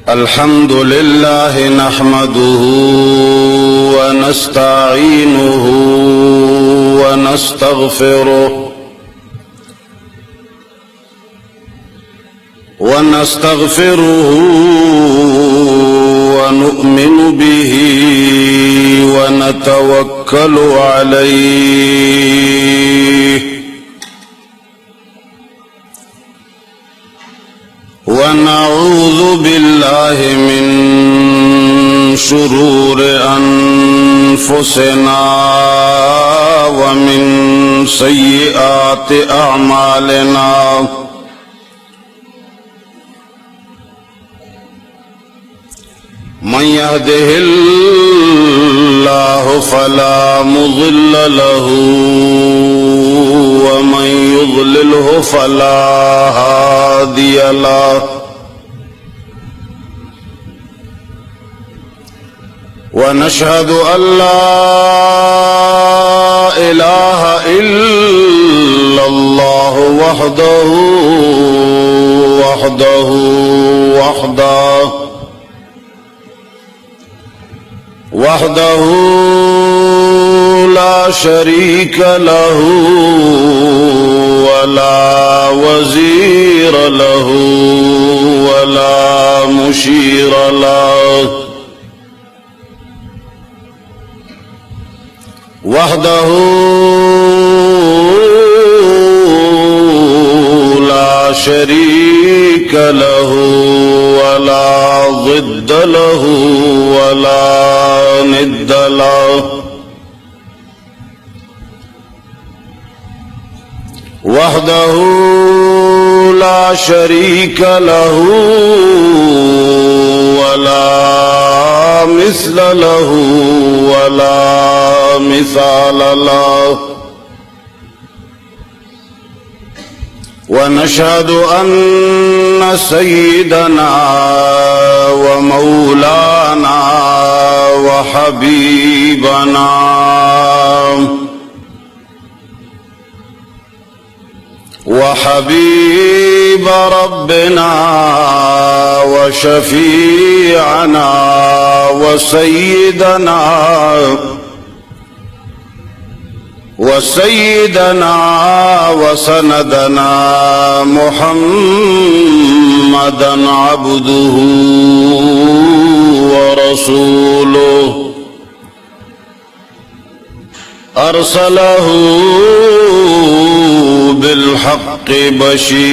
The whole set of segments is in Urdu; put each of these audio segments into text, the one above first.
الحمد لله نحمده ونستعينه ونستغفره ونؤمن به ونتوكل عليه ونعوذ بالله من شرور أنفسنا ومن سيئات أعمالنا من يهده الله فلا مضل له ومن يضلله فلا هادي له ونشهد أن لا إله إلا الله وحده لا شريك له ولا وزير له ولا مشير له وحده لا شريك له ولا ضد له ولا ند له وحده لا شريك له ولا مثل له ولا مثال له ونشهد أن سيدنا ومولانا وحبيب ربنا وشفيعنا وسيدنا وسندنا محمدا عبده ورسوله أرسله بالحق بشيرا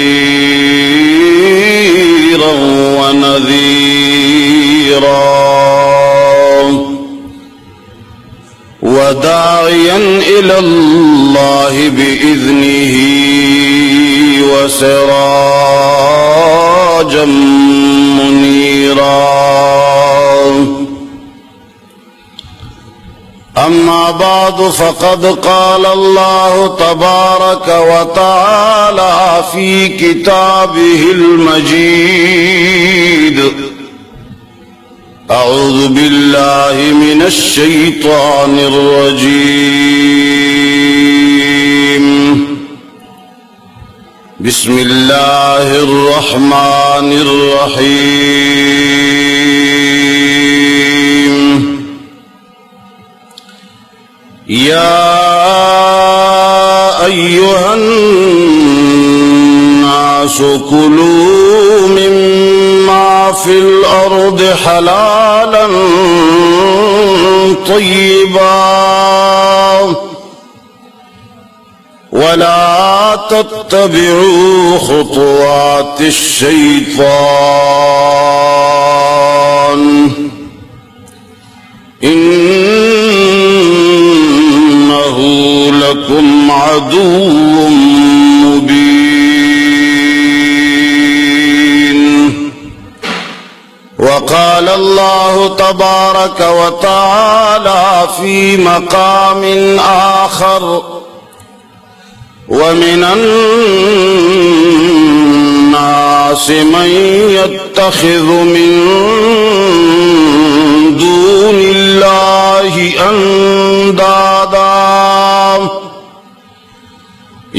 ونذيرا وداعيا إلى الله بإذنه وسراجا منيرا أما بعد فقد قال الله تبارك وتعالى في كتابه المجيد أعوذ بالله من الشيطان الرجيم بسم الله الرحمن الرحيم يا أيها الناس كلوا مما في الأرض حلالا طيبا ولا تتبعوا خطوات الشيطان إنه لكم عدو مبين. وقال الله تبارك وتعالى في مقام آخر ومن الناس من يتخذ من دون الله أندادا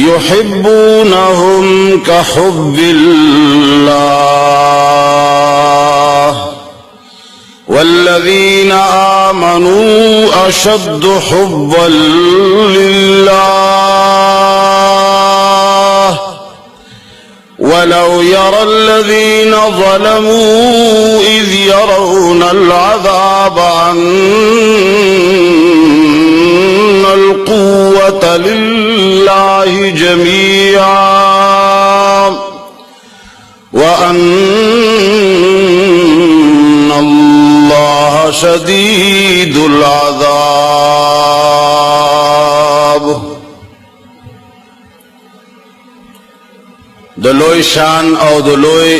يحبونهم كحب الله والذين آمنوا أشد حبا لله ولو يرى الذين ظلموا إذ يرون العذاب أن القوة لله جميعا وأن الله شديد العذاب. دلوی شان او دلوی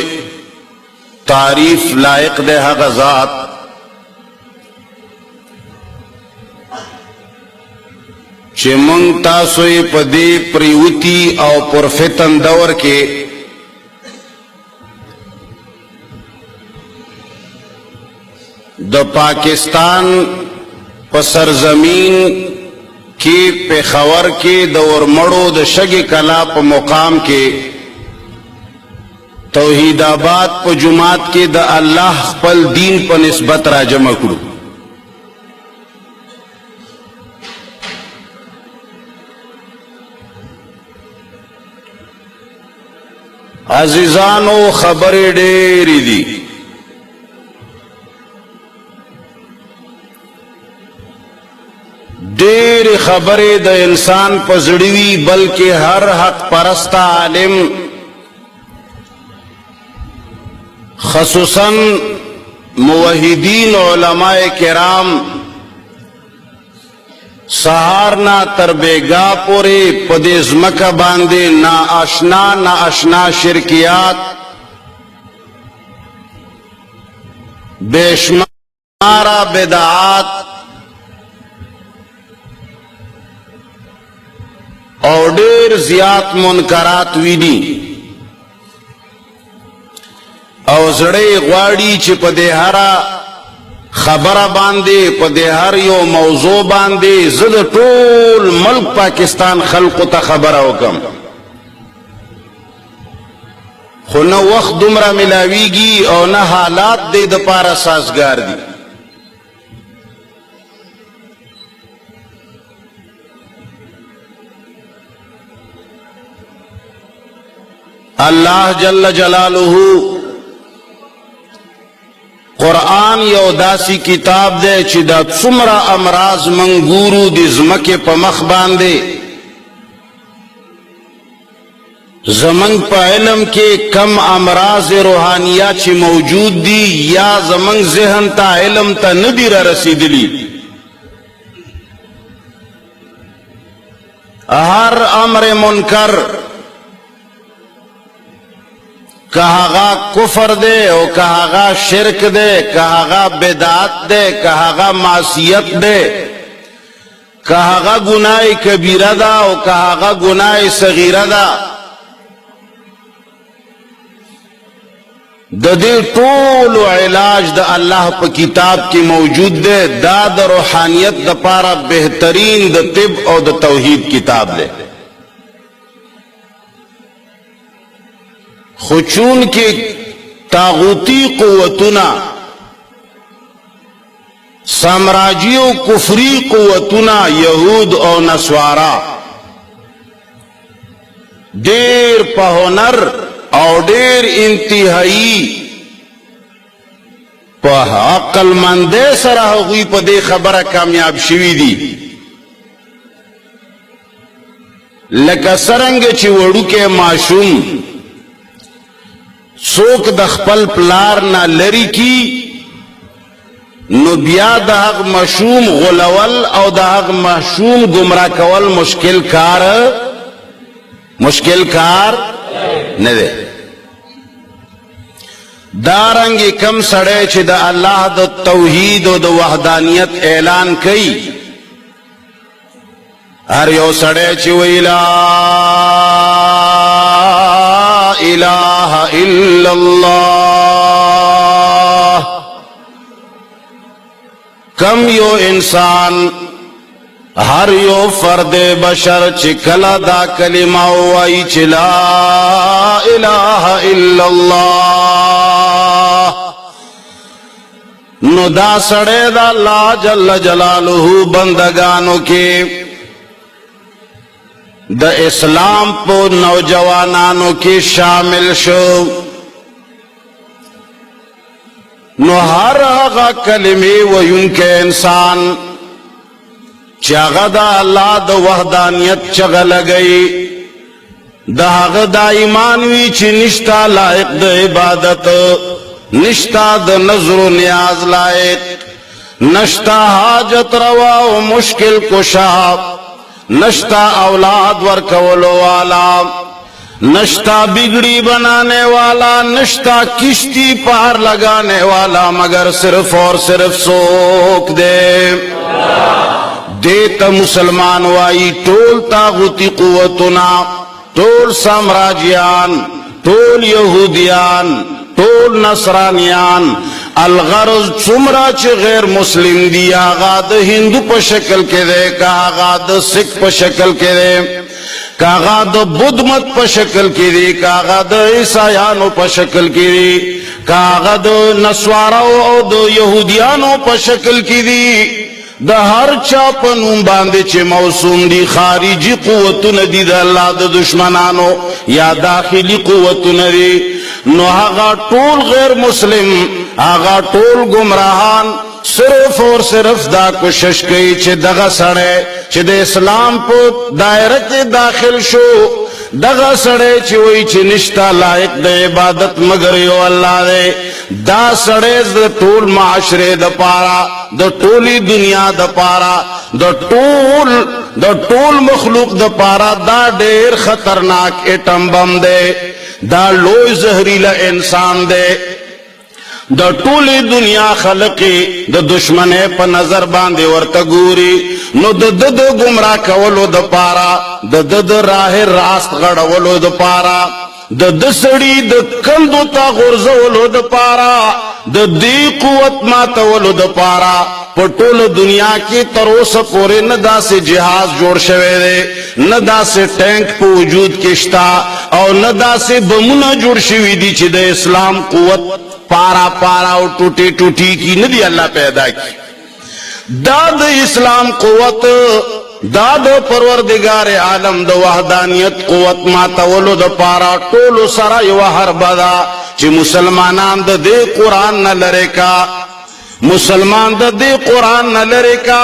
تعریف لائق دے حق ذات چه منگ تاسوی پدی پریوتی او پرفتن دور کے دا پاکستان پا سرزمین کی پیخور کے دور مڑو دا شگ کلا پا مقام کے توحید آباد پا جماعت کے دا اللہ خپل دین پا نسبت را جمع کرو. عزیزانو خبر ڈیری دی دیر خبر دا انسان پزڑوی بلکہ ہر حق پرستا عالم خصوصاً موحدین علماء کرام سہارنا تربیگا پورے پدیز مکہ باندے نا اشنا شرکیات بیشمارا بدعات اور دیر زیات منکرات ویدی او زڑے غواڑی چی پدے ہرا خبر باندے پدے ہر یو موضوع باندے زد طول ملک پاکستان خلق تا خبر حکم خو نہ وقت دمرا ملاویگی او نہ حالات دے دپارا سازگار دی. اللہ جل جلالہ قرآن یو داسی کتاب دے چی دا څومره امراض منگورو دی زمکے پا مخ باندے زمنگ پا علم کے کم امراض روحانیہ چی موجود دی یا زمنگ ذہن تا علم تا ندی را رسیدلی. ہر امر منکر کہاغا کفر دے او کہاغا شرک دے کہاغا بدعت دے کہاغا معصیت دے کہاغا گناہ کبیرہ دا او کہاغا گناہ صغیرہ دا دا دے طول علاج دا اللہ پا کتاب کی موجود دے. دا دا روحانیت دا پارا بہترین دا طب او دا توحید کتاب دے. خچون کے طاغوتی قوتنا سامراجی و کفری قوتنا یہود او نسوارا دیر پا ہنر او دیر انتہائی پا عقل مندے سرہ ہوئی پا دے خبر کامیاب شوی دی. لکا سرنگ چی وڑو کے معشوم سوک د خپل پلار نا لری کی نو بیا د حق مشوم غلول او د حق مشوم گمراہ کول مشکل کار نہ دے. دارنگی کم سڑے چھ دا اللہ دا توحید و دا وحدانیت اعلان کئی ہر یو سڑے چھ وی لا الہ الا اللہ. کم یو انسان ہر یو فرد بشر چکلا دا کلمہ وائی چ لا الہ الا اللہ نو دا سڑے دا اللہ جل جلالہ بندگانو کے دا اسلام پو نوجوانانو کی شامل شو نو ہر آغا کلمی ویون کے انسان چاگا دا اللہ دا وحدانیت چگا لگئی دا آغا دا ایمانوی چی نشتا لائق دا عبادت نشتا دا نظر و نیاز لائق نشتا حاجت روا و مشکل کشا نشتا اولاد ورکولو والا نشتا بگڑی بنانے والا نشتا کشتی پار لگانے والا مگر صرف اور صرف سوک دے دیتا مسلمان وائی ٹول تاغوتی قوتنا ٹول سامراجیان ٹول یہودیان ٹول نصرانیان الغرض چمرا چی غیر مسلم دی آغا دا ہندو پا شکل کے دے کا آغا دا سکھ پا شکل کے دے کا آغا دا بدھ مت پا شکل کی دی کا آغا دا عیسائیانو پا شکل کی دی کا آغا دا نسوارو او دا یہودیانو پا شکل کی دی دا ہر چاپنون باندے چے موسوم دی خارجی قوتو ندی دا اللہ دا دشمنانو یا داخلی قوتو ندی نو آغا ٹول غیر مسلم آغا ٹول گمراہان صرف اور صرف دا کوشش کئی چے دغا سڑے چے دا اسلام پو دائرت داخل شو دغا سڑے چے وئی چے نشتا لائق دا عبادت مگر یو اللہ دے دا سڑے دا ٹول معاشرے دا پارا دا ٹولی دنیا دا پارا دا ٹول مخلوق دا پارا دا دیر خطرناک ایٹم بم دے دا لوی زہریلا انسان دے دا ٹولی دنیا خلقی دا دشمنے پا نظر باندے ورطا گوری نو دا گمراہ کولو دا پارا دا راہ راست غڑولو دا پارا دا سڑی دا کندو تا غرزولو دا پارا دی قوت ماتولو دا پارا پٹول دنیا کی تروس پورے ندا سے جہاز جوڑ شوے دے ندا سے ٹینک پو وجود کشتا اور ندا سے بمونا جوڑ شوی دی چی دا اسلام قوت پارا پارا اور ٹوٹی ٹوٹی کی ندی اللہ پیدا کی داد اسلام قوت داد پروردگار عالم دا وحدانیت قوت ماتولو دا پارا ٹولو سرا یو ہر بدا چی مسلمانان دا دے قرآن نہ لرے کا مسلمان دا دے قرآن نہ لرے کا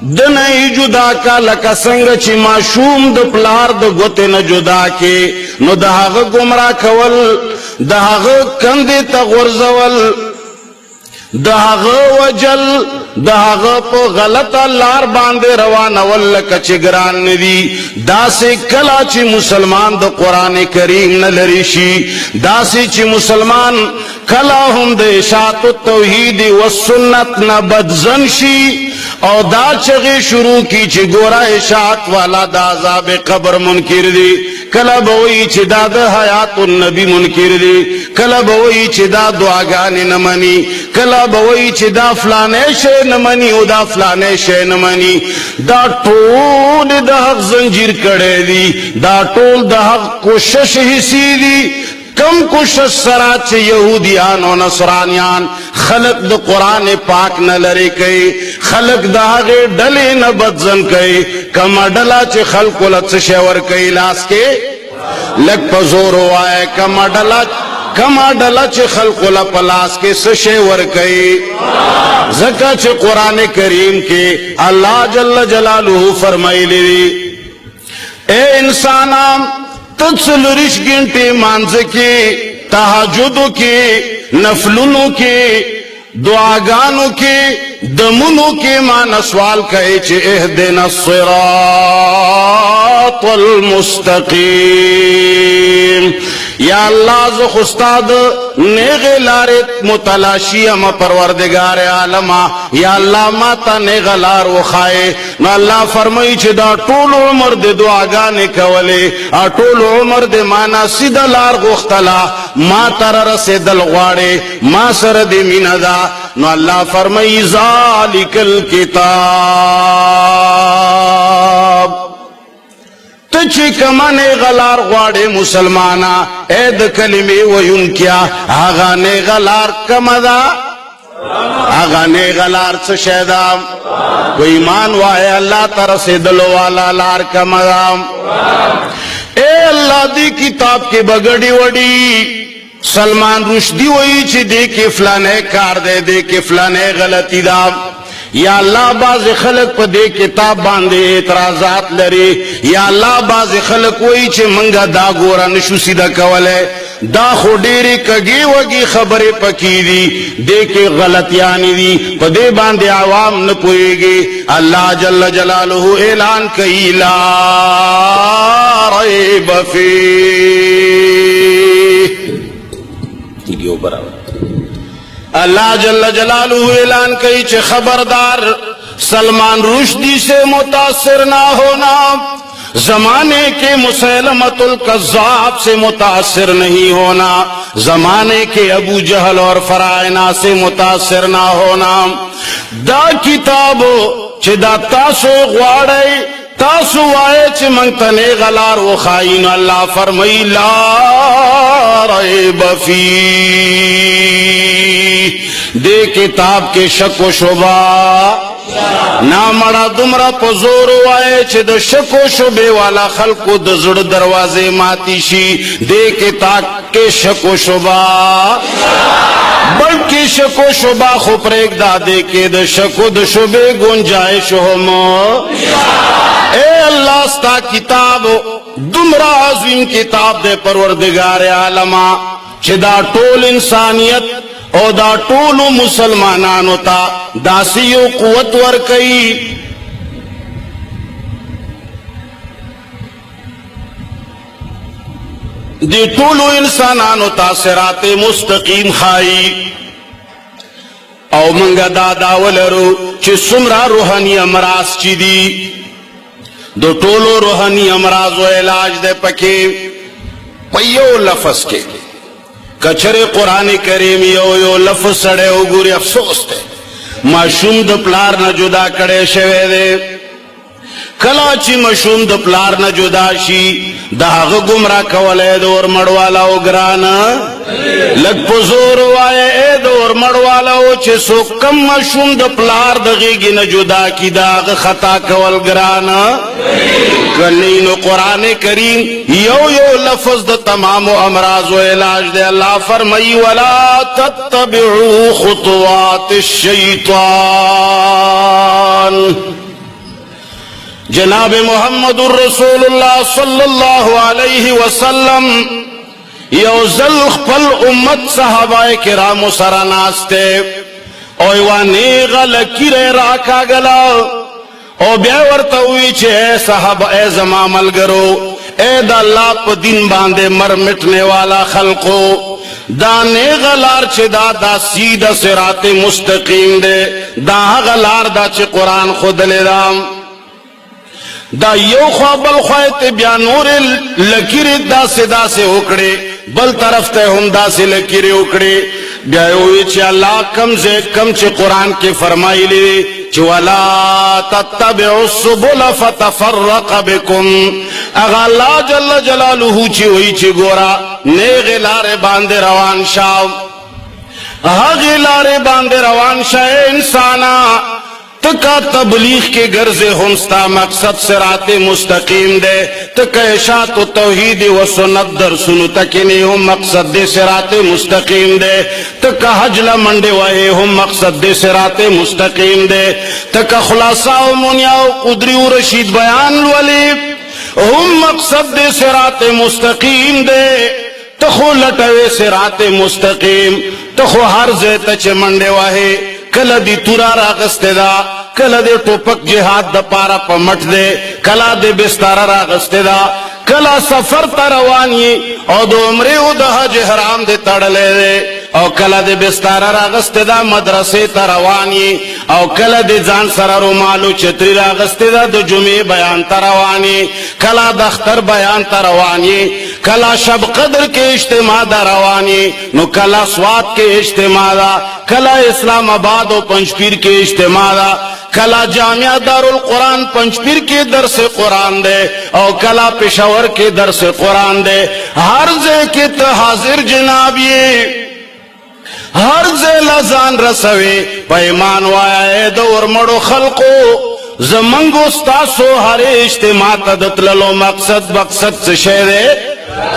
دنئی جدا کا لکا سنگ چی معشوم دا پلار دا گوتے نہ جدا کے نو دا حق گمراہ کول دا حق کندے تا غرزول دا حق وجل دا حق پو غلط لار باندے روانول لکا چی گران ندی دا سے کلا چی مسلمان دا قرآن کریم نہ لریشی دا سے چی مسلمان کلا ہم دا اشاعت التوحید والسنت نہ بدزن شی او دا چغی شروع کی چی گورا اشاعت والا دا عذاب قبر منکر دی کلا بوئی چی دا دا حیات النبی منکر دی کلا بوئی چی دا دعاگان نمانی کلا بوئی چی دا فلانے شے نمانی او دا فلانے شے نمانی دا ٹول دا حق زنجیر کڑے دی دا ٹول دا حق کوشش حسی دی کم کوشش سرات چے یہودیان و نصرانیان خلق دا قرآن پاک نہ لرے کئی خلق دا آگے ڈلے نہ بدزن کئی کم ڈلا چے خلق لت شیور کئی لاس کے لگ پزورو آئے کم ڈلا چے خلق لپلاس کے سشیور کئی زکا چے قرآن کریم کے اللہ جل جلالہ فرمائی لی اے انسانام تدسل رش گنٹی مانز کی تحجدو کی نفلنو کی دعاگانو کی دمنو کی مان سوال کہے چھے اہدنا الصراط المستقیم یا اللہ زخ استاد نیغ لارت متلاشی اما پروردگار عالمہ یا اللہ ماتا نیغ لار وخائے نا اللہ فرمائی چھے دا طول عمر دے دعاگانے کولے طول عمر دے مانا سیدہ لار گختلا ما ترر سے دلغوارے ما سرد من دا نا اللہ فرمائی ذالک الکتاب تچی کمانے غلار غواڑے مسلمانا اے دا کلمی ویون کیا آغا نے غلار کمدا آغا نے غلار سشیدہ کو ایمان وائے اللہ ترسے دلو والا لار کمدا اے اللہ دی کتاب کے بگڑی وڑی سلمان رشدی وئی چی دے کے فلانے کار دے دے کے فلانے غلطی دا یا اللہ باز خلق پا دے کتاب باندے اعتراضات لرے یا اللہ باز خلق وئی چھے منگا دا گورا نشو سیدھا کولے دا خو ڈیرے کگی وگی خبریں پکی دی دے کے غلطیانی دی پا دے باندے عوام نپوئے گی اللہ جل جلالہ اعلان کئی لا ریب فی یہ برابر اللہ جل جلالہ اعلان کئی چھے خبردار سلمان رشدی سے متاثر نہ ہونا زمانے کے مسیلمۃ الکذاب سے متاثر نہیں ہونا زمانے کے ابو جہل اور فرائنا سے متاثر نہ ہونا دا کتاب چھے دا تاسو غواڑے تاسو آئے چھے منگتنے غلار و خائن اللہ فرمائی لا ریب فی دے کتاب کے شک و شبہ نامڑا دمرا پزور آئے چھے دا شک و شبے والا خلق کو دا زڑ دروازے ماتی شی دے کتاب کے شک و شبہ بلکہ شک و شبہ خپریک دا دے کے دا شک و دا شبے گنجائش ہم اے اللہ ستا کتاب دمرا عظیم کتاب دے پروردگار عالمہ چھے دا ٹول انسانیت او دا ٹولو مسلمانانو تا داسیو قوت ورکئی دی ٹولو انسانانو تا صراط مستقیم خائی او منگا دادا ولرو چی سمرا روحانی امراض چی دی دو ٹولو روحانی امراض و علاج دے پکے پیو لفظ کے کچھرے قرآن کریم یو لفظ سڑے ہو گوری افسوس تے معشوم دا پلار نہ جدا کڑے شوے دے کلاچی معشوم دا پلار نہ جدا شی دا غ گمراہ کولے دور مڑوالا او گرانا لگ پزور وائے اے دور مڑوالا او چھے سو کم معشوم دا پلار دا غیگی نہ جدا کی دا غ خطا کول گرانا کلینو قرآن کریم یو لفظ دا تمام امراض و علاج دے اللہ فرمائی ولا تتبعوا خطوات الشیطان جناب محمد الرسول اللہ صلی اللہ علیہ وسلم یو زلخ پل امت صحابہ کرام سراناستے اویوانی غلقی رے راکا گلا او بیا ورتوی چھے اے صحابہ اے زمان ملگرو اے دا اللہ پا دین باندے مر مٹنے والا خلقو دا نیغلار چھے دا سیدہ صراط مستقیم دے دا غلار دا چھے قرآن خود لے دام دا یو خواب الخوایت بیانور لکیر دا سے اکڑے بل طرف تے ہم دا سے لکیر اکڑے بیاوی چھے اللہ کم سے کم چھے قرآن کے فرمائی لے چھے وَلَا تَتَّبِعُ السُّبُلَ فَتَفَرَّقَ بِكُمْ اگا اللہ جل جلالہ چھے ہوئی چھے گورا نیغ لارے باندے روان شاو حق لارے باندے روان شاہ انسانا تکا تبلیغ کے غرض ہمستا مقصد صراط مستقیم دے تکا اشاعت و توحید و سنت در سنو تکینی ہم مقصد دے صراط مستقیم دے تکا حجل منڈے وائے ہم مقصد دے صراط مستقیم دے تکا خلاصہ و منیا و قدری و رشید بیان والی ہم مقصد دے صراط مستقیم دے تخو لٹوے صراط مستقیم تخو ہر زیت چے منڈے وائے کل دی تورا راغستے دا کل دی ٹوپک جہاد دا پارا پا مٹ دے کلا دی بستارا راغستے دا کلا سفر تا روانی او دو عمرے او دا حج حرام دے تڑلے دے او کلا دی بستارا راغستے دا مدرسے تا روانی او کلا دی جان سر رومالو چتری راغستے دا دو جمعے بیان تا روانی کلا دختر بیان تا روانی کلا شب قدر کے اجتماع دا روانی نو کلا سوات کے اجتماع دا کلا اسلام آباد و پنجپیر کے اجتماع دا، کلا جامعہ دارالقرآن پنجپیر کے درس قرآن دے، اور کلا پشاور کے درس قرآن دے. ہر زے کے تو حاضر جناب یہ ہر زے لزان رسوے پیمان وایا اے دور مڑو خلقو زمنگو ستاسو ہر اجتماع تدتللو مقصد سے دے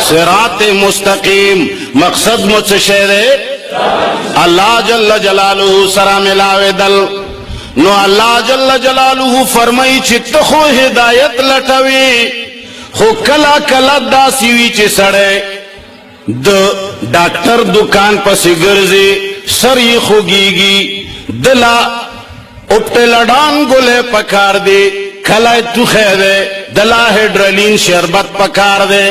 صراط مستقیم مقصد مجھ سے دے اللہ جل جلالہ سرا ملاوے دل. نو اللہ جل جلالہ فرمائی چھ تخو ہدایت لٹوی خو کلا کلا دا سیوی چھ سڑے ڈاکٹر دکان پسی گرزی سری خوگیگی دلا اپتے لڑان گلے پکار دے کھلائے تخے دے دلا ہیڈرلین شربت پکار دے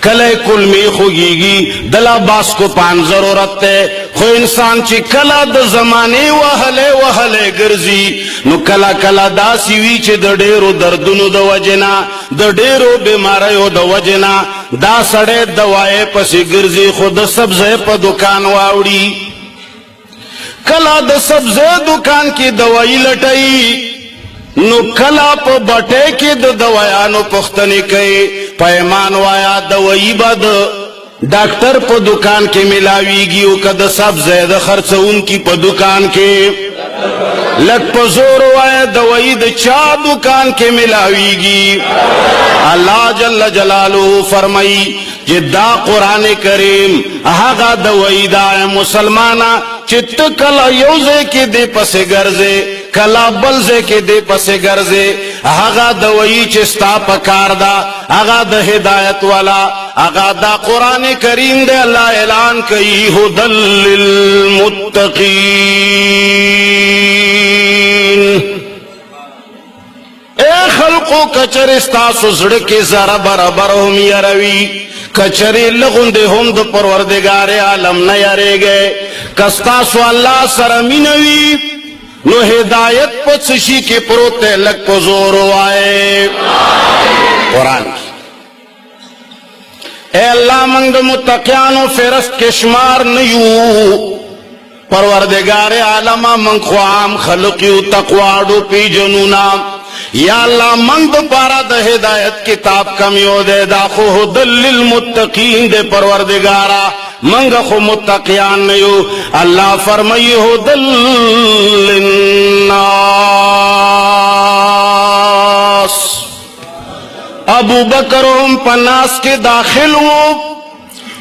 کلے کلمی خوگیگی دلا باس کو پان ضرورت تے خو انسان چی کلا دا زمانے وحلے گرزی نو کلا کلا دا سیوی چی دا ڈیرو دردنو دا وجنا دا ڈیرو بیماریو دا وجنا دا سڑے دوائے پسی گرزی خود سبزے پا دکان واوڑی کلا دا سبزے دکان کی دوائی لٹائی نو کلا پا بٹے کی دا دوایانو پختنی کئی پیمان وایا دوائی با دا ڈاکٹر پا دکان کے ملاوی گیو کد سب زید خرچ ان کی پا دکان کے لگ پا زور وایا دوائی دا چا دکان کے ملاوی گی. اللہ جل جلالہ فرمائی جدا قرآن کریم آغا دوائی دا مسلمانا چت کلا یوزے کے دے پسے گرزے کلا بلزے کے دے پسے گرزے آغا دوائی چستا پکار دا آغا دا ہدایت والا آغا دا قرآن کریم دے اللہ اعلان کئی ہدل للمتقین. اے خلقو کچر استاسو زڑکے ذرا برابر ہم یروی کچری لغن دے ہم دو پروردگار عالم نیارے گئے کستاسو اللہ سرمینوی نو ہدایت پچشی کے پروتے لگ پزورو آئے قرآن کی. اے اللہ منگ متقیانو فرست کے شمار نیو پروردگار عالم منگ خوام خلقیو تقوادو پی جنونا یا اللہ منگ پارا دا ہدایت کتاب کمیو دے دا خو ہدل للمتقین دے پروردگارا منگ خو متقیان نیو اللہ فرمائی ہدل للناس. ابو بکر ہم پناس کے داخل ہو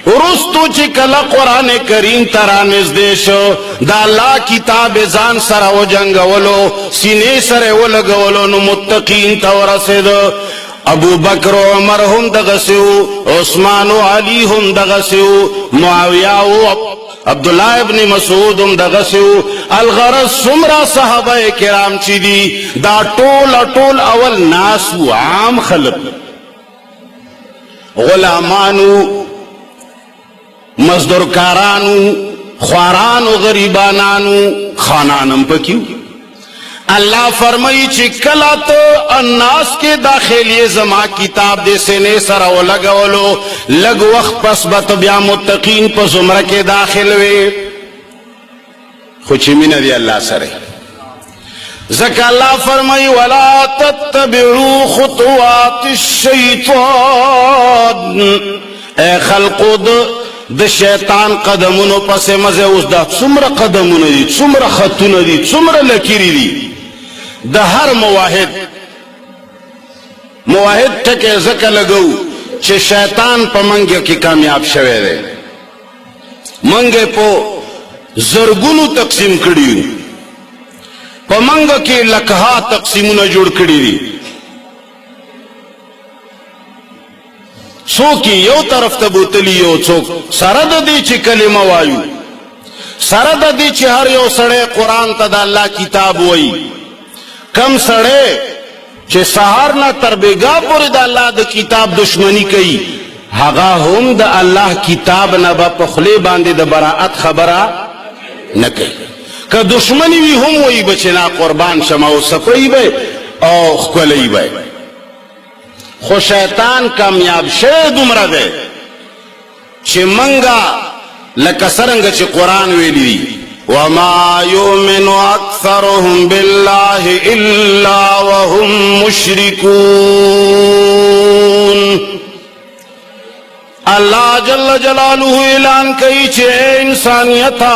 رستو چی کلا قرآن کریم ترانز دیشو دا اللہ کتاب زان سر و جنگولو سینے سر و لگولو نو متقین تورسد. ابو بکر و عمر ہم دغسیو عثمان و علی ہم دغسیو معاویہ و عبداللہ ابن مسعود ہم دغسیو الغرض سمرہ صحابہ کرام چی دی دا ٹول اول ناسو عام خلق غلامانو مزدورکارانو خوارانو غریبانانو خانانم پکیو. اللہ فرمائی چی کلا تو الناس کے داخلی زما کتاب دے سنے سراو لگولو لگ وقت پس بات بیا متقین پا زمرہ کے داخل وے خوچی من دی اللہ سرے زکا اللہ فرمائی ولا تتبعو خطوات الشیطان. اے خلقو د شیطان قدمونو پس مزے اس دا څومره قدمونو دی څومره خطونه دی څومره لکیری دی دا ہر موحد ٹکے زکا لگو چھ شیطان پا منگے کی کامیاب شوے دے منگے پو زرگونو تقسیم کریو پا منگے کی لکھا تقسیمونو جوڑ کری دی سوکی یو طرف تبوتلی یو چوک سرد دی چی کلمہ وایو سرد دی چی ہر یو سڑے قرآن تا دا اللہ کتاب وائی کم سڑے چی سہارنا تربیگا پوری دا اللہ دا کتاب دشمنی کئی ہاگا ہم دا اللہ کتاب نبا پخلے باندے دا براعت خبرہ نکئی کہ دشمنی بھی ہم وہی بچنا قربان شماؤ سپئی بے او خکلی بے خو شیطان کامیاب شید عمرہ دے چھ منگا لکسرنگ چھ قرآن ویلی دی وما يؤمن أكثرهم بالله إلا وهم مشركون. اللہ جل جلالہ اعلان کئی چھے انسانیتا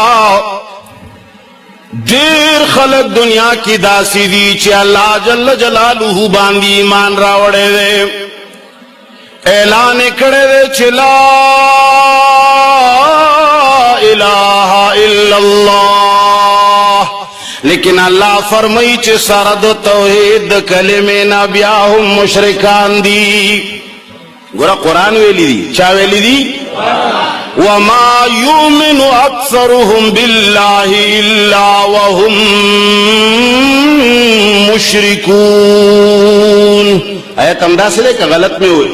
دیر خلق دنیا کی داسی دی چھے اللہ جل جلالہ باندی ایمان راوڑے دے اعلان کڑے دے چھے لا الہ الا اللہ، لیکن اللہ فرمائی چھے سرد توحید کلمے نبیاہم مشرکان دی. گورا قرآن ویلی دی، چا ویلی دی؟ وما یؤمن اکثرهم باللہ الا وهم مشرکون. آیت امدہ سے لے کہ غلط میں ہوئی.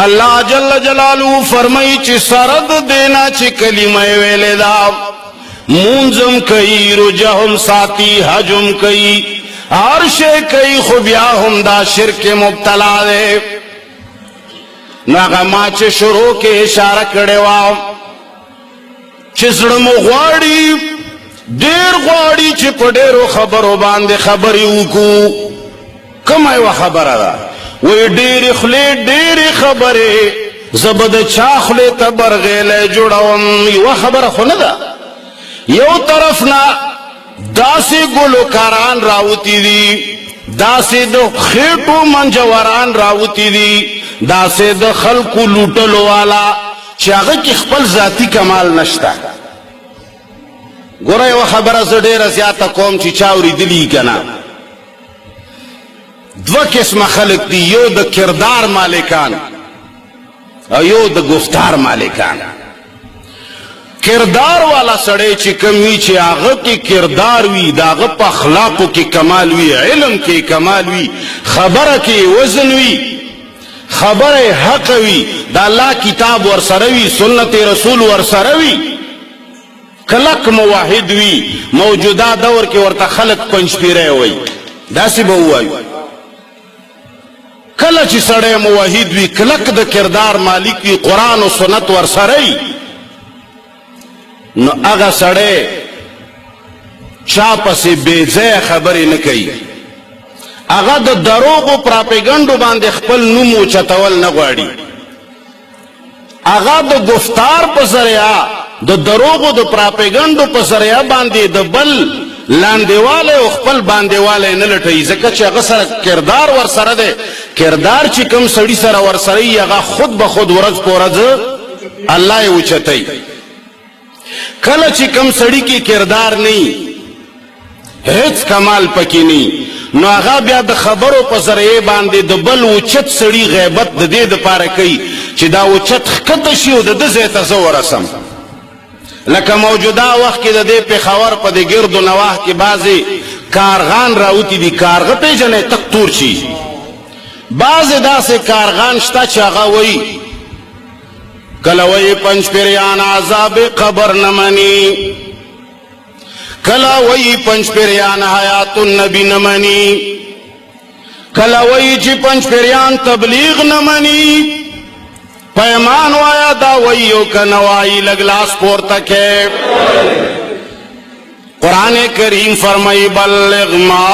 اللہ جل جلالہ فرمائی چی سرد دینا چی کلمہ ویلے دا منزم کئی رجہم ساتی حجم کئی ہر شے کئی خوبیاہم دا شرک مبتلا دے. ناغا ما چے شروع کے اشارہ کڑے واؤ چسڑمو غواڑی دیر غواڑی چی پڑیرو خبرو باندے خبری اوکو کم ایوہ خبر دا وی دیر اخلے دیر خبرے زبد چاخلے تبرغیلے جوڑاوم یوہ خبر خوندہ یو طرفنا داسی گلوکاران راوتی دی، داسی دو خیٹو منجوران راوتی دی، داسی دو خلقو لوٹلو والا چاگه کی خپل ذاتی کمال نشتا. گورا یو خبر از دیر زیادتا قوم چی چاوری دلی کنا دو قسم خلق دی، یو دا کردار مالکان او یو دا گفتار مالکان. کردار والا سڑے چی کمی چی آغا کی کردار وی دا آغا پا اخلاقو کی کمال وی، علم کی کمال وی، خبر کی وزن وی، خبر حق وی، دا اللہ کتاب ورسروی، سنت رسول ورسروی، کلک موحد وی، موجودہ دور کے ورطا خلق پنچ پی رہے ہوئی دا سی بہوائی. کلچ سڑے موحد وی کلک دا کردار مالک وی قرآن و سنت ورسروی نو اگا سڑے چاپ سے بیزے خبری نکئی، اگا دا دروغ و پراپیگنڈو باندے خپل نمو چتول نگواری، اگا دا گفتار پسریا دا دروغ و دا پراپیگنڈو پسریا باندے دا بل لاندے والے و خپل باندے والے نلٹئی. زکا چی اگا سر کردار ورسر دے، کردار چی کم سڑی سر ورسرئی اگا خود بخود ورز پورز اللہ اوچتئی. کل چی کم سڑی کی کردار نہیں ہیچ کمال پکی نہیں نو آغا بیا دا خبرو پسرے باندے دا بل وچت سڑی غیبت دا دے دا پارا کئی چی دا وچت خکتشیو دا دا زیتا زو رسم. لکہ موجودہ وقت کی دا دے پہ خور پا دے گرد و نواح کی بازی کارغان راوتی دی کارغ پہ جنے تک تور چی بازی دا سے کارغان شتا چاگا وئی کلوئی پنچ پیریان عذاب قبر نمانی، کلوئی پنچ پیریان حیات النبی نمانی، کلوئی چی پنچ پیریان تبلیغ نمانی، پیمان وایا دا ویو کنوائی لگلاس پورتک ہے. قرآن کریم فرمائی بلغ ما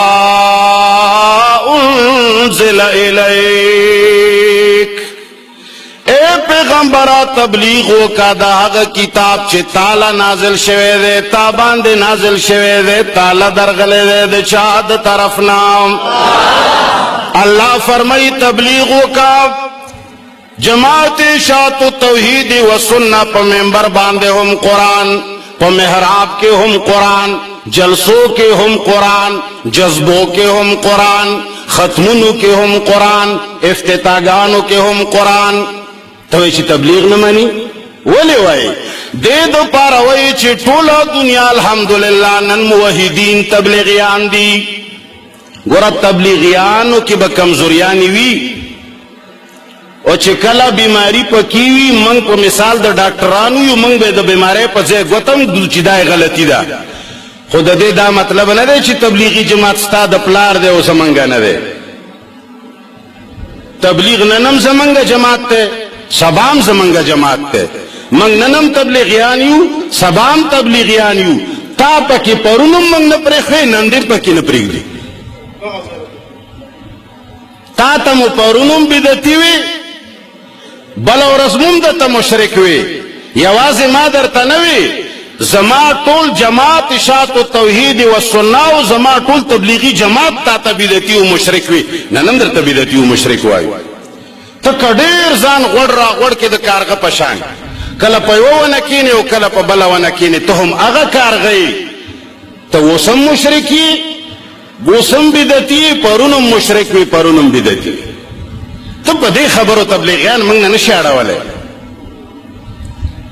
انزل الیک، اے پیغمبرہ تبلیغو کا دا آغا کتاب چے تالا نازل شوے دے، تابان دے نازل شوے دے، تالا درغلے دے دے چاہد طرف نام. اللہ فرمائی تبلیغو کا جماعت اشاعت توحید و سنہ پا ممبر باندے ہم قرآن، پا محراب کے ہم قرآن، جلسوں کے ہم قرآن، جذبوں کے ہم قرآن، ختمنوں کے ہم قرآن، افتتاگانوں کے ہم قرآن. تو ایچی تبلیغ نمانی ولی وائی دے دو پارا وائی چی ٹولا دنیا الحمدللہ نن موحدین تبلیغیان دی. گورا تبلیغیانو کی با کمزوریانی وی او چی کلا بیماری پا کیوی منگ پا مثال دا ڈاکٹرانو یو منگ بے دا بیماری پا زی گوتم دو چی دای غلطی دا خود دے دا مطلب نہ دے چی تبلیغی جماعت ستا دا پلار دے او سمنگا نہ دے. تبلیغ ننم زمنگا جماعت تے، سبام زمنگا جماعت تے، منگ ننم تبلیغیانیو سبام تبلیغیانیو تا پکی پرونم منگ نپریخوی نندر پکی نپریگ دی تا تم پرونم بدتیوی بل ورزمون دتا مشرکوی یواز ما در تنوی زما ټول جماعت اشاعت و توحید و سنہ و زما ټول تبلیغی جماعت تا تبیدتی و مشرک وی ننم در تبیدتی و مشرک وایو تا کډیر ځان غوړ را غوړ کې د کارغه پشان کله په یو ونکینه او کله په بل ونکینه ته هم هغه کارغی ته وسم مشرکی وسم بدعتی پرونم مشرک وی پرونم بدعتی ته په دې خبرو تبلیغیان موږ نه شاړولې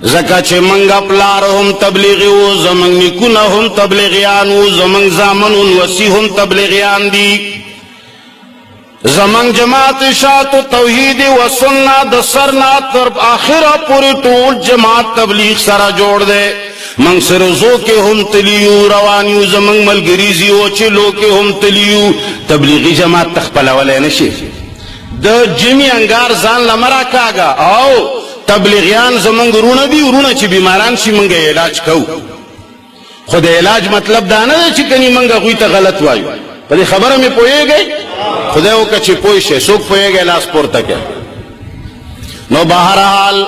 زکا چه منگا پلارهم تبلیغی و زمنگ نکونهم تبلیغیان و زمنگ زامنون وسیهم تبلیغیان دی زمنگ جماعت اشاعت و توحید و سننا د سرنا تر آخرہ پوری ټول جماعت تبلیغ سرا جوڑ دے منگ سرزو کے ہم تلیو روانیو زمنگ ملگریزی و چلو کے ہم تلیو تبلیغی جماعت تخپلا والے نشی د جمی انگار زان لمرا کاغا آو تبلیغیان زمنگ رونه دی رونه چی بیماران شی منگا علاج کو خود علاج مطلب دانا دا چی کنی منگا غوی تا غلط وایو پا دی خبر میں پوئے گئی خدایو کا چی پوئشے سوک پوئے گئی لاس پورتا کیا نو بہرحال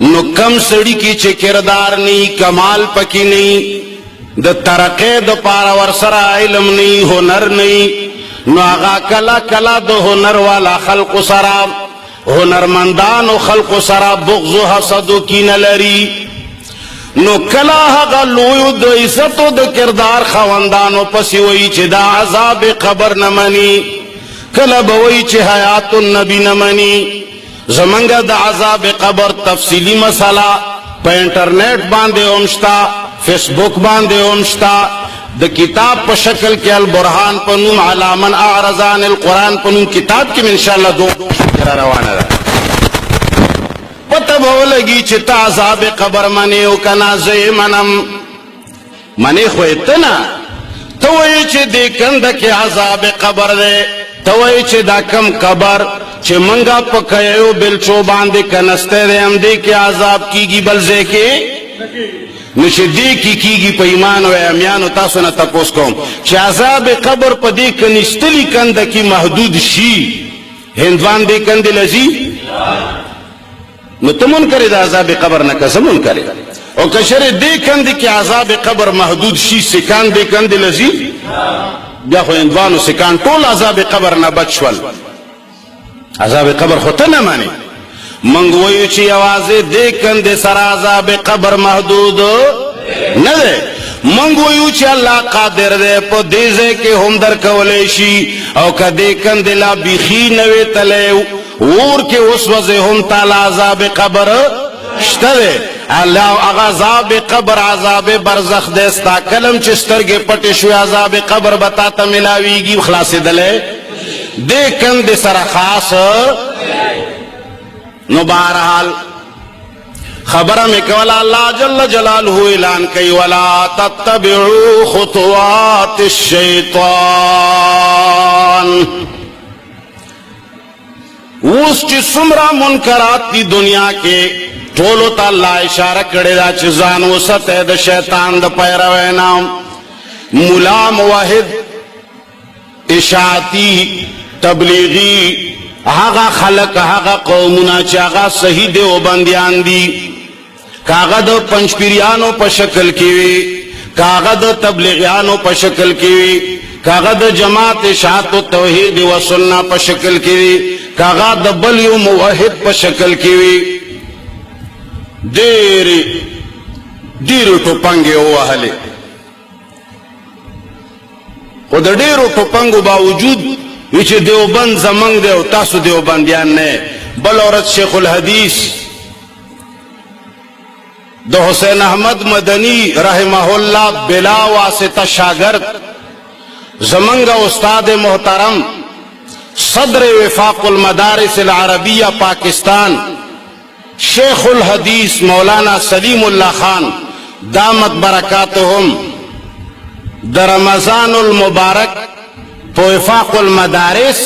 نو کم سڑی کی چی کردار نی کمال پکی نی دا ترقی دا پارا ورسر علم نی ہنر نی نو آغا کلا کلا دا ہنر والا خلق سرام هنرمندان و خلق و سرا بغض و حسد و کین لری نو کلا حقا لویو دا عزت و دا کردار خواندان و پسی وی چه دا عذاب قبر نمانی کلا بوی چه حیات النبی نمانی زمانگا دا عذاب قبر تفصیلی مسئلہ پا انٹرنیٹ باندے امشتا فیس بک باندے امشتا دا کتاب پا شکل کے البرحان پنوم علامن اعرضان القرآن پنوم کتاب کی انشاءاللہ دو روانا دا پتہ بہو لگی چھتا عذاب قبر منے و کنا زی منم منے خویتنا توئی چھ دیکھند کے عذاب قبر دے توئی چھ دا کم قبر چھ منگا پکیو بلچو باندے کنستے دے ہم دے کے عذاب کی گی بلزے کے نشے دیکھی کی گی پا ایمان و امیان و تاسونا تپوس کوم چھ عذاب قبر پا دیکھ نشتلی کند کی محدود شی ہندوان دے کندے لزی نو تمون کرے دا عذاب قبر نکا زمون کرے او کشر دے کندے کی عذاب قبر محدود شی سکان دے کندے لزی بیا خو ہندوانو سکان طول عذاب قبر نبچول عذاب قبر خودتا نمانی منگویو چی آوازے دے کندے سر عذاب قبر محدود ندے منگویو چی اللہ قادر دے پا دیزے کے ہم در کولیشی او کا دیکن دلا بیخی نوے تلے وور کے اس وزے ہم تالا عذاب قبر شتا دے اللہ عذاب قبر عذاب برزخ دیستا کلم چستر کے پٹے شوی عذاب قبر بتاتا ملاوی گی خلاص دلے دیکن دے سر خاص نو بہرحال خبر میں کولا اللہ جل جلالہ اعلان کئی ولا تتبعوا خطوات الشیطان اس چی سمرا منکرات دی دنیا کے ٹولو تا اللہ اشارہ کڑے دا چیزان وسط ہے دا شیطان دا پیروینا ملا موحد اشاعتی تبلیغی آغا خلق آغا قومنا چاگا صحیح دے و بندیان دی کاغا دا پنچ پیریانو پا شکل کیوی کاغا دا تبلیغیانو پا شکل کیوی کاغا دا جماعت اشاعت و توحید و سننا پا شکل کیوی کاغا دا بلیو موحد پا شکل کیوی دیرو ٹوپنگے او اہلے خود دیرو ٹوپنگو باوجود ویچ دیوبند زمنگ دے تاسو دیوبندیان نے بل عورت شیخ الحدیث دو حسین احمد مدنی رحمہ اللہ بلا واسطہ شاگرد زمنگ استاد محترم صدر وفاق المدارس العربیہ پاکستان شیخ الحدیث مولانا سلیم اللہ خان دامت برکاتہم در رمضان المبارک وفاق المدارس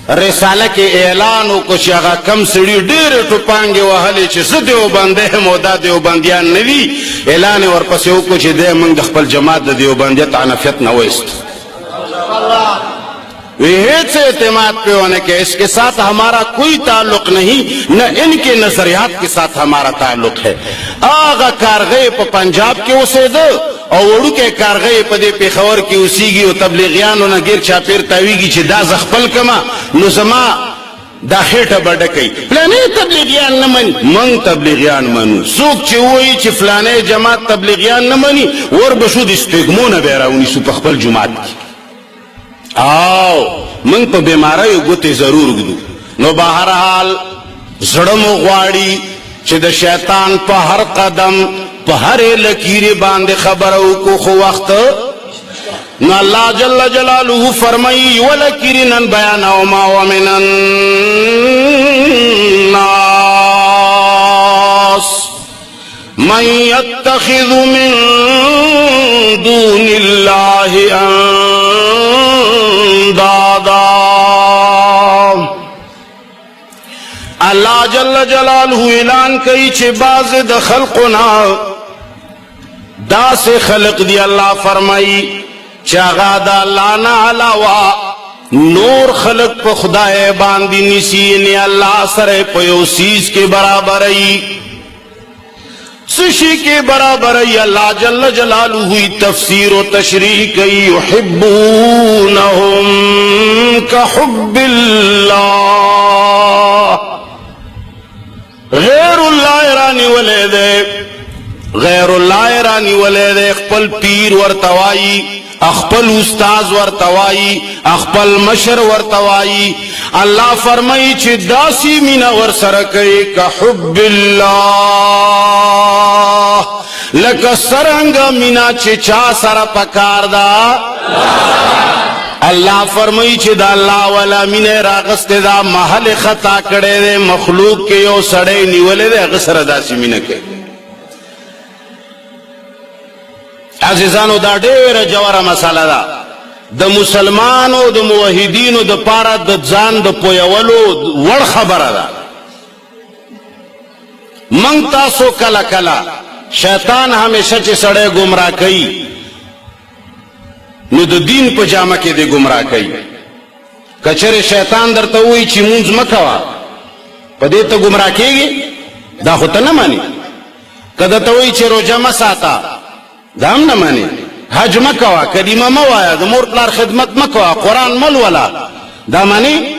رساله کې اعلان وکړو چې هغه کم سړي ډېرې ټوپانګې وهلې چې زه دیوبندی یم او دا دیوبندیان نه وي، اعلان یې ورپسې وکړو چې دی موږ د خپل جماعت د دیوبندیت عنفیت نه وایست. ایسے اعتماد پہ ہونے کے اس کے ساتھ ہمارا کوئی تعلق نہیں، نہ ان کے نظریات کے ساتھ ہمارا تعلق ہے. آغا کارغے پا پنجاب کے اسے دو اور وڑو کے کارغے پا دے پیخور کی اسی گی و تبلیغیانو نا گیر چاپیر تاویگی چی دا زخپل کما نظما دا خیٹا بڑکئی فلانے تبلیغیان نمانی، من تبلیغیان منو. سوک چی ہوئی چی فلانے جماعت تبلیغیان نمانی ور بشود اسپیگمون بیراونی سو پخپل جماعت کی. آو من پا بیمارائی گوتی ضرور گدو. نو بہرحال زڑمو غواڑی چی دا شیطان پا ہر قدم پا ہر لکیر باندے خبرو کو خو وقت. نو اللہ جل جلالہ فرمائی ولکرنن بیاناو ما ومن الناس من يتخذ من دون اللہ اندادا. اللہ جل جلالہ اعلان کئی چھے باز دا خلقنا دا سے خلق دی اللہ فرمائی چاگا دا لانا علاوہ نور خلق پا خدای باندی نسینی اللہ سر پیوسیز کے برابر ای سشی کے برابر ای. اللہ جل جلالہ ہوئی تفسیر و تشریح کئی یحبونہم کحب اللہ. غیر اللہ رانی ولے دے، غیر اللہ رانی ولے دے اخپل پیر ورتوائی، اخپل استاز ورتوائی، اخپل مشر ورتوائی. اللہ فرمائی چھ داسی مینا ورسرکئی کحب اللہ، لکا سرنگ مینا چھ چا سر پکار دا. اللہ فرمائی چھ دا اللہ والا مینے راغست دا محل خطا کڑے دے مخلوق کے یو سڑے نیولے دے اغسر داسی مینا کے. عزیزانو دا ډیره جوړه مساله ده د مسلمانو د موحدینو د پاره د ځان د پویولو وړ خبره ده. من تاسو کله کله شیطان همیشه چې سړی گمراه کوي نو د دین په جامه کې دی گمراه کوي. کچره شیطان درته وایي چې مونځ مه کوه په دې ته گمراه کېږي، دا خو ته نه مانی. که درته وایي چې روژه مه ساته دا هم نه مانی. حج مکوا، کلمه موایا، د مور پلار خدمت مکوا، قرآن ملولا، دا مانی.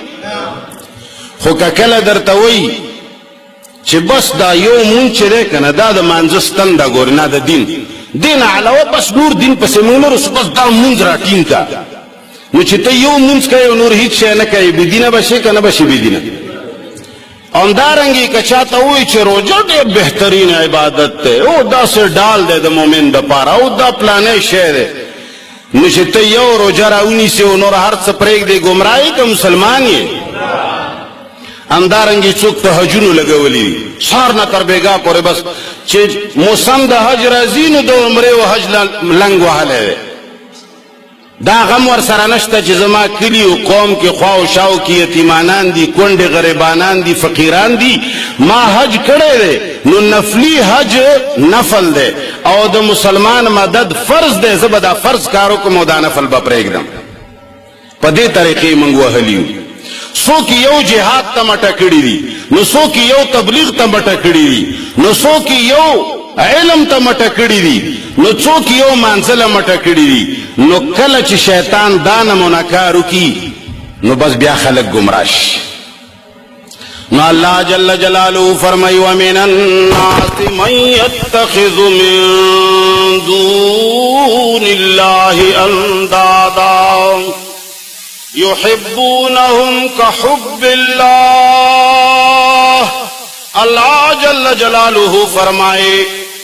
خو که کله درته وایي چې بس دا یو مونځ چې دی که نه دا د مانځه ستن ده ګورې نه د دین، دین علاوه بس نور دین پسې مونږ نه رسو، بس دا مونځ را ټینګ کا. نو چې ته یو مونځ کوې نور هیڅ شی نه کوې بېدینه به شې که نه به شې بېدینه. اندارنگی کچاتا ہوئی چھے روجہ دے بہترین عبادت تے او دا سے ڈال دے دا مومن دا پارا او دا پلانے شے دے نشتے یو روجہ راونی سے انور ہر سپریک دے گمرائی کا مسلمانی. اندارنگی چوک تا حجونو لگولی سارنا تر بیگا پورے بس چھے موسم دا حج رازینو دا عمرے و حج لنگ وحلے دے دا غم ور سره نشته چې زما کلی او قوم کې خواو شاو کې یتیمانان دي، کونډې غریبانان دي، فقیران دي. ما حج کړی دی نو نفلی حج نفل دی او د مسلمان مدد فرض دی. زه به دا فرض کارو کوم او دا نفل به پرېږدم. په دې طریقې موږ وهلي یو. څوک یو جهاد ته مټه کړي دي، نو څوک یو تبلیغ ته مټه کړي دي، نو څوک یو علم ته مټه کړي دي، نو څوک یو منزله مټه کړي دي. نو کله چې شیطان دا نمونه کار وکړي نو بس بیا خلک گمراه شي. نو اللہ جل جلالہ فرمائی ومن الناس من يتخذ من دون اللہ اندادا يحبونهم كحب اللہ. اللہ جل جلالہ فرمائے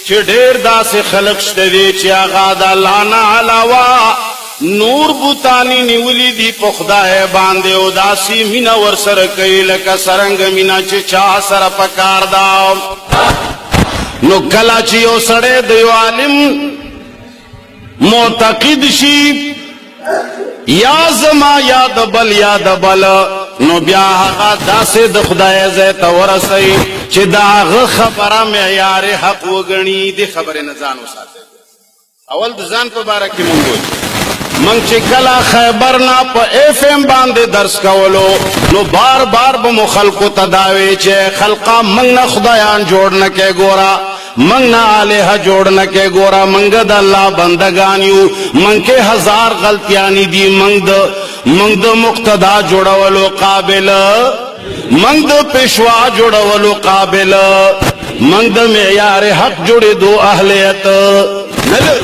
چھ ڈیر دا سے خلق شدے چھ آغا دا لانا علاوہ نور بوتانی نیولی دی پخدا ہے باندے او داسی مینا ورسر کئی لکا سرنگ مینا چھ چاہ سر پکار داو. نو کلا چیو سڑے دیو عالم معتقد شی یا زما یا دبل یا دبل نو بیا هغه داسې د خدای ځای ته ورسئ چې د هغه خبره معیار حق وګڼي. دې خبرې نه ځان وساتئ. اول د ځان په باره کې مونږ وایو منگ چی کلا خیبر نا پا ایف ایم باندے درس کولو نو بار بار با خلقو تداوی چے خلقا منگ نا خدایان جوڑنا کے گورا منگ نا آلیہ جوڑنا کے گورا منگ دا اللہ بندگانیو منگ کے ہزار غلطیانی دی منگ دا مقتدا جوڑولو قابل منگ دا پیشوا جوڑولو قابل منگ دا معیار حق جوڑے دو اہلیت نلو.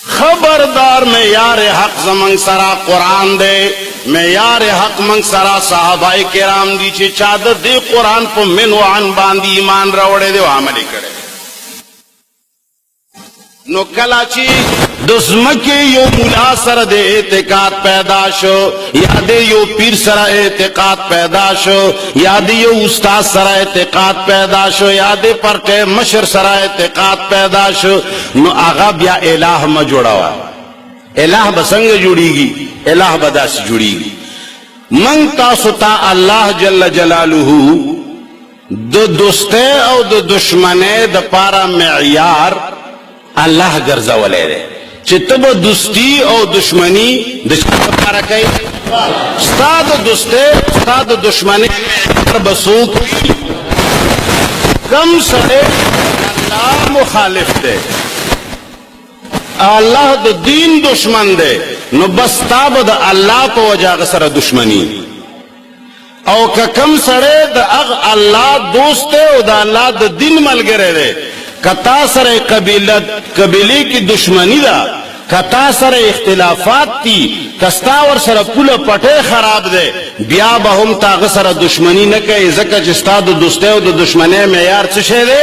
خبردار معیار حق زمنگ سرا قرآن دے معیار حق منگ سرا صحابہ کرام دی چی چادر دے قرآن پا من وعن باندی ایمان روڑے دے و عملی کرے. نو کلا چی دزمکی یو مولا سر دے اعتقاد پیدا شو یا دے یو پیر سر اعتقاد پیدا شو یا دے یو استاد سر اعتقاد پیدا شو یا دے پرکے مشر سر اعتقاد پیدا شو نو آغا بیا الہ ما جوڑا ہوا. الہ بسنگ جوڑی گی الہ بداس جوڑی گی. منگ تاسو تا اللہ جل جلالہ دو دوستے او دو دشمنے دا پارا معیار اللہ گرزا ولے دے چی تب دوستی او دشمنی دشمن پارا کئی استاد دوستے استاد دشمنی میں بسوک کم سڑے اللہ مخالف دے اللہ دا دین دشمن دے نو بس تاب دا اللہ پا وجہ غسر دشمنی او که کم سڑے دا اغ اللہ دوستے او دا اللہ دا دین ملگرے دے کتا سر قبیلے کی دشمنی دا کتا سر اختلافات تی کستاور سر پول پٹے خراب دے بیا بہم تاغ سر دشمنی نکے زکا جستا دا دوستے و دا دشمنے معیار چشے دے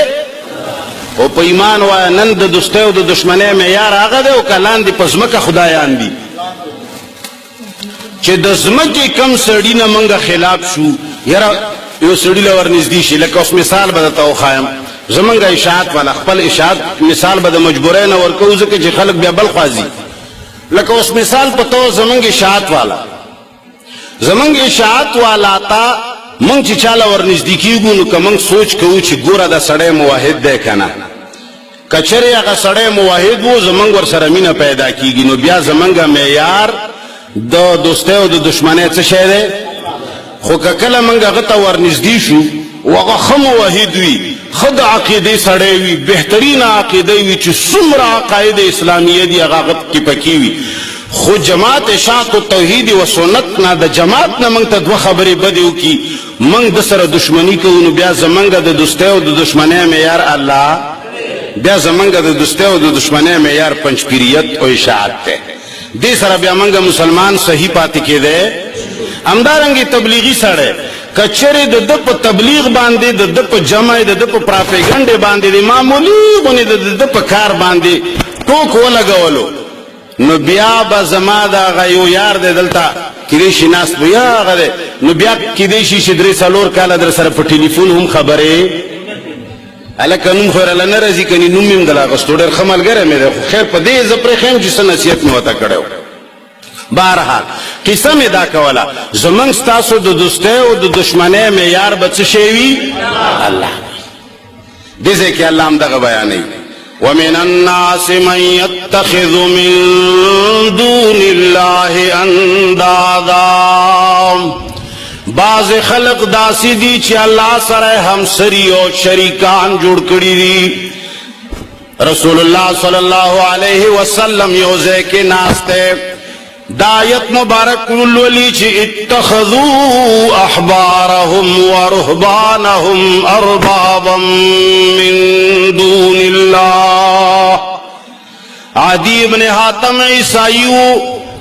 او پا ایمان وایا نن دا دوستے و دا دشمنے معیار آگا دے او کلان دی پزمک خدایان دی چه دزمکی کم سڑی نا منگا خلاف شو یرا یو سڑی لور نزدیشی لکه اس مثال بدتاو خوایم زمنگا اشاعت والا خپل اشاعت مثال بدا مجبورین ورکوزه که چه خلق بیا بل خوازی لکه اس مثال پتو زمنگ اشاعت والا زمنگ اشاعت والا تا منگ چی چالا ور نزدیکیگو نو که منگ سوچ کهو چی گورا دا سڑے موحد دے کنا کچری اگا سڑے موحد وو زمنگ ور سرمین پیدا کیگی نو بیا زمنگا معیار دا دوستے و دا دشمنے چشے دے خو که کل منگا غطا ور نزدیشو وغا خم موحد وی خد عقیدے سڑے وی بہترین عقیدے وی چی سمر عقائد اسلامیہ دی اغاقت کی پکی وی خود جماعت اشاعت و توحید و سنت نا دا جماعت نا منگ تا دو خبری بدیو کی منگ دسر دشمنی کو انو بیا زمنگ دا دستے و دا دشمنے میار اللہ بیا زمنگ دا دستے و دا دشمنے میار پنچپیریت و اشاعت تے دی سر بیا منگ مسلمان صحیح پاتی کے دے امدارنگی تبلیغی سڑے کچری د دپ تبلیغ باندې د دپ جمع د دپ پراپیګنډ باندې د معمولی غونې د دپ کار باندې ټوک ولګولو نو بیا به زما دا غيو یار د دلتا کړي شناس بیا غره نو بیا کړي شي شدري سالور کاله در سره په ټلیفون هم خبره الکه خور لنه رزي کني نوم مم دلا غستوډر خملګره مې خیر په دې زپره خیم چې نصیحت نو وتا کړو. بارحال قسم ادا کولا زمنگ ستاسو دو دوستے و دو دشمنے معیار بچ شیوی اللہ دیزے کہ اللہ ہم دغا بیانی وَمِنَ النَّاسِ مَنْ يَتَّخِذُ مِن دُونِ اللَّهِ أَنْدَادًا بعض خلق داسی دی چی اللہ سرے ہم سری و شریکان جوڑ کری دی. رسول اللہ صلی اللہ علیہ وسلم یوزے کے ناستے دایت مبارک کلولی چی اتخذو احبارهم ورهبانهم اربابا من دون اللہ. عدی ابن حاتم عیسائیو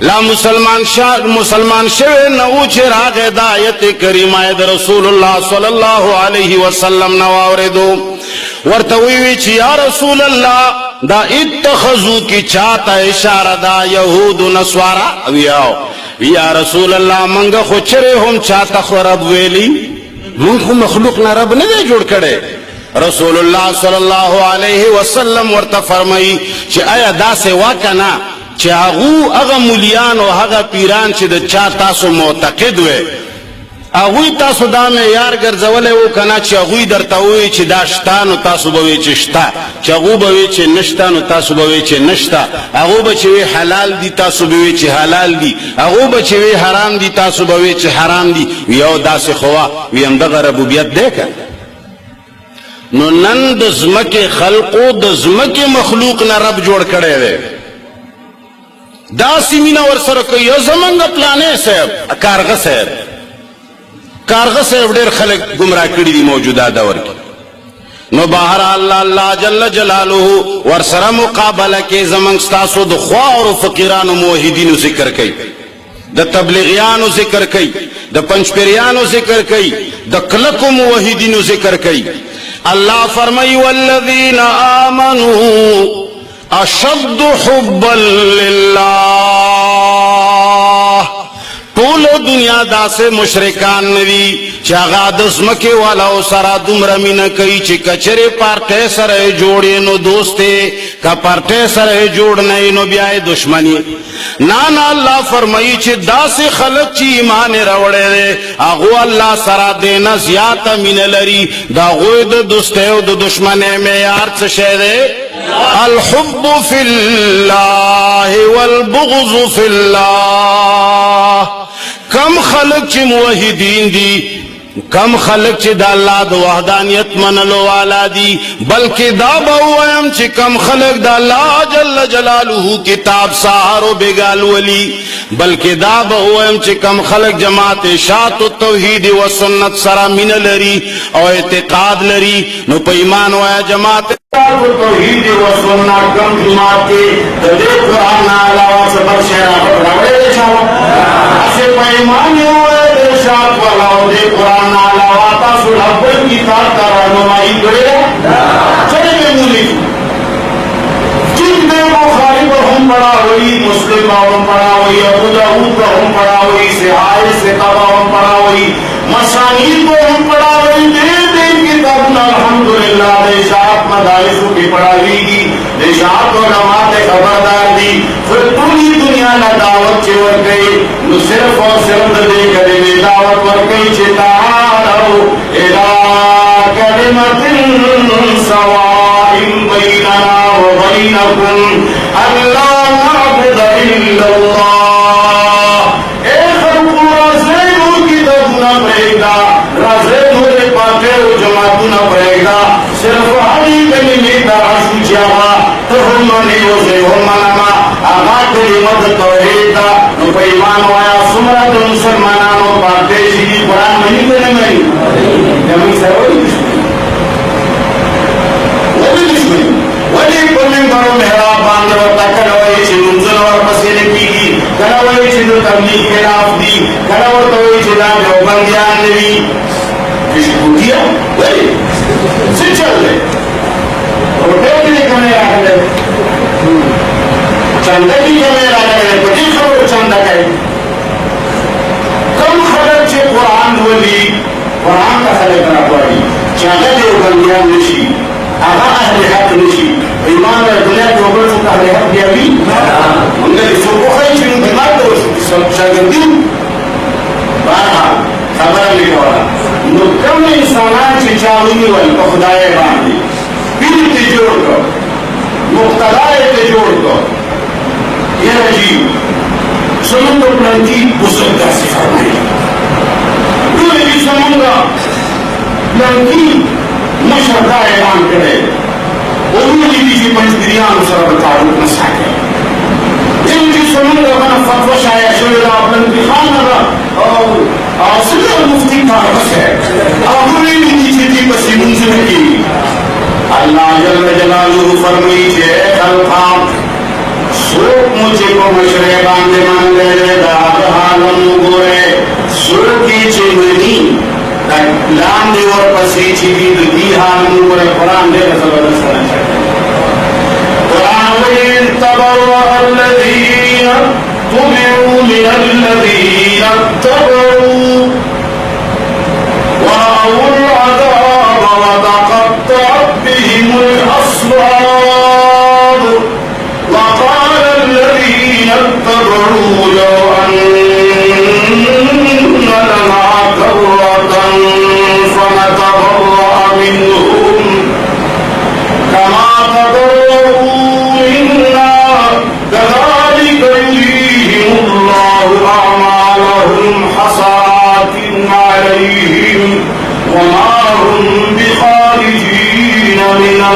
لا مسلمان شوے نو چراغ دایت کریمہ رسول اللہ صلی اللہ علیہ وسلم نواوردو ورتویوی چی یا رسول اللہ دا اتخذو کی چاہتا اشارہ دا یہود نسوارا ویاو یا رسول اللہ منگا خوچرے ہم چاہتا خو رب ویلی منگ خو مخلوق نا رب ندے جوڑ کڑے. رسول اللہ صلی اللہ علیہ وسلم ورطا فرمائی چی آیا دا سے واکنا چې هغو هغه مولیان او هغه پیران چې د چا تاسو معتقد وئ هغوی تاسو دا معیار ګرځولی و که نه چې هغوی درته ووایي چې دا شته نو تاسو به وایي چې شته چې هغو به وایي چې نشته نو تاسو به وایي چې نشته هغو به چې وایي حلال دي تاسو به وایي چې حلال دي هغو به چې وایي حرام دي تاسو به وایي چې حرام دي یو داسې خو وي همدغه ربوبیت دی که نو نن د ځمکې خلقو د ځمکې مخلوق نه رب جوړ کړی دی داسې مینه ورسره کوي یو زمونږ پلانې صاحب کارغه صاحب ډېر خلک ګمراه کړي دي موجوده دور کې نو بهرحال الله جل جلاله ورسره مقابله کې زمونږ ستاسو د خوارو فقیرانو موحدینو ذکر کوي د تبلیغیانو ذکر کوي د پنجپیریانو ذکر کوي د کلکو موحدینو ذکر کوي الله فرمایي والذین آمنوا اشد حبا لله ټول دنیا داسې مشرکان ندي چې هغه د ځمکې والاو سره دومره مینه کوي چې کچرې پارټۍ سره یې جوړ نو دوست یې که پارټۍ سره یې جوړ نه نو بیا یې دشمني نه الله فرمایي چې داسې خلک چې ایمان یې راوړی دی هغو الله سره دې نه زیاته مینه لري د هغوی د دوستۍ او د دشمنۍ معیار څه شی دی الحب فی اللہ والبغض فی اللہ کم خلق چی موحدین دی کم خلق چی دا اللہ دا وحدانیت منلو والا دی بلکہ دا باویم چی کم خلق دا اللہ جل جلالہ کتاب سہارو بگال ولی بلکہ دا باویم چی کم خلق جماعت شاعت و توحید و سنت سرا من لری او اعتقاد لری نو پا ایمان ویا جماعت توحید و سنت کم جماعت کے دے قرآن علاوہ سبر شہرہ پڑھاوے دے شاو اسے پا ایمان ہوئے دے شاعت والا دے قرآن علاوہ تاسو حبل کی تار رہنمائی کرے چلے میں مولی جن میں بخاری پر ہم پڑھا ہوئی مسلم پر ہم پڑھا ہوئی ابو داؤد پر ہم پڑھا ہوئی صحاح ستابہ ہم پڑھا ہوئی مسانید پر ہم پڑھا ہوئی دین کتاب الحمدللہ دے شاعت مدارسوں کی پڑھاوی کی دے شاعت علماء دے خبردار دی پھر پوری دنیا نہ دعوت چور گئی نو صرف اور صرف دے کرے میں دعوت ور گئی چتارو الہ کلمت سواء بیننا و بینکم اللہ نعبد الا اللہ اے خلق رازینوں کی دبنا پڑے گا رازینوں دے پاتے ہو جماعتوں نہ پڑے گا صرف حالی کلمی تراشو چاہا تو ہمانی وزے ہمانا آغا کلمت توحید دا نو پا ایمان وایا سمرت مسلمانانو پاتے شیدی قرآن منی کرنے میں جمعی سے ہوئی دشمنی ولی پرمین برو محراب باندے ورطا کلوائی چھ منزل ور پسینے کی گی کلوائی چھ دو تبلیغ خلاف دی کلوائی چھ دا دیوبندیان نوی کشی کودیا ولی سے چل لے روٹے کی کمیں رکھ لے چندہ کی کمیں رکھ لے پتی خبر چندہ کئی کم خلق چھ قرآن ولی قرآن کا خلق رکھوائی چاہتا دیوبندیان نشی آغا اہل حق نشی ایمان در دنیا کے اوپر سکتا اہل حق دیا بھی انگا اسو کو خیلی چنو بیمار دو شاگردین بارحال خبر لکھا والا نو کم انسانان چی چاہونی والی پا خدای باندی پیر تی جوڑ کر مقتدائی تی جوڑ کر یہ عجیب سمندر پلانتی بزرگا سی فرمائی دولی بھی سمندر پلانتی مشرقہ اعلان کرے انہوں نے بھی پنجدریان سر بتاروک نسا کرے جن کی سمندر بنا فتوہ شایع شویدہ اپنے انتخان لگا صدر مفتی کاربس ہے انہوں نے بھی چیزی پسی منزل کی اللہ جل جلالہ فرمائی چھے خلقام سوک مجھے کو مشرے باندے من دے دے داد حالم گورے سوک کی چیزنی لان دے اور پسی چیزی دی حالم گورے قرآن دے زبردست کرنا چاہتے قرآن وَإِن تَبَرَّأَ الَّذِينَ تُبِعُوا مِنَ الَّذِينَ اتَّبَعُوا وَرَأَوُا الْعَذَابَ وَتَقَطَّعَتْ بِهِمُ الْأَسْبَابُ وَقَالَ الَّذِينَ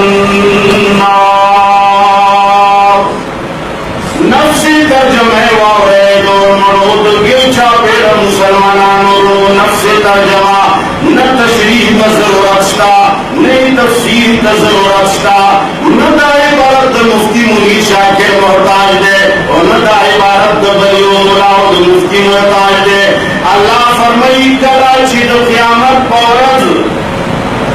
النار نفسی ترجمہ واوید اور مرود گلچا پیر مسلمانان اور نفسی ترجمہ نہ تشریح ضرورت شتا نئی تفسیر ضرورت شتا نہ دا عبارت مفتی منیر شاکر محتاج دے اور نہ دا عبارت بلیو ملاو مفتی محتاج دے اللہ فرمائی کلا چید قیامت پورد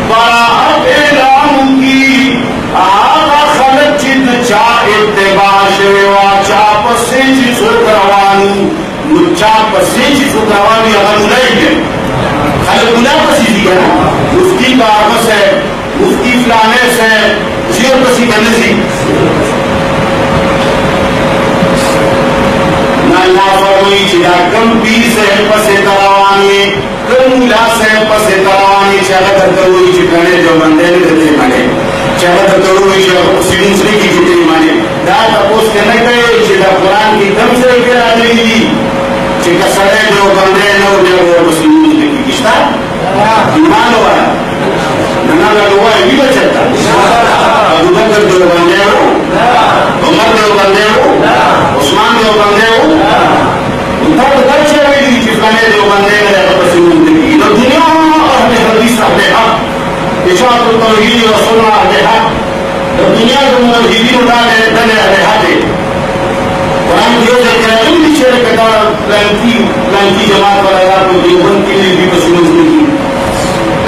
براعت اعلام کی آغا خلق چید چا اتباع شویوا چا پسی چی سکروانو چا پسی چی سکروانی اگر ملائی گئے خلق گناہ پسی دی گئے مفتی کا آمس ہے مفتی فلانے سے جیو پسی کرنے سی اللہ فرمائی چیدہ کم پیر سے پسی تروانی کم مولا سے پسی تروانی چاہتا تروئی چکنے جو بندے نے دیتے مانے چاہتا تروئی جو سنوسری کی جتے مانے دا تپوس کرنے گئے چیدہ قرآن کی کم سے اکر آدمی دی چکہ سڑے جو بندے نو جو سنوسری کی کشتا ایمان ہوا ننا لگوا ہے بھی بچتا ابو بکر جو بندے ہو عمر جو بندے ہو عثمان جو بندے ہو انتہا درچے ہوئی دی چکنے جو بندے نے سنوسری کی دنیا اہل حدیث اہل حق اشاعت التوحید و سنہ اہل حق دنیا جو موحدین اٹھانے دن اہل حق ہے قرآن جو ذکر ہے ان بھی شعر کہتا لانکی جماعت پر آیات کو دیوبند کے لیے بھی سنوسری کی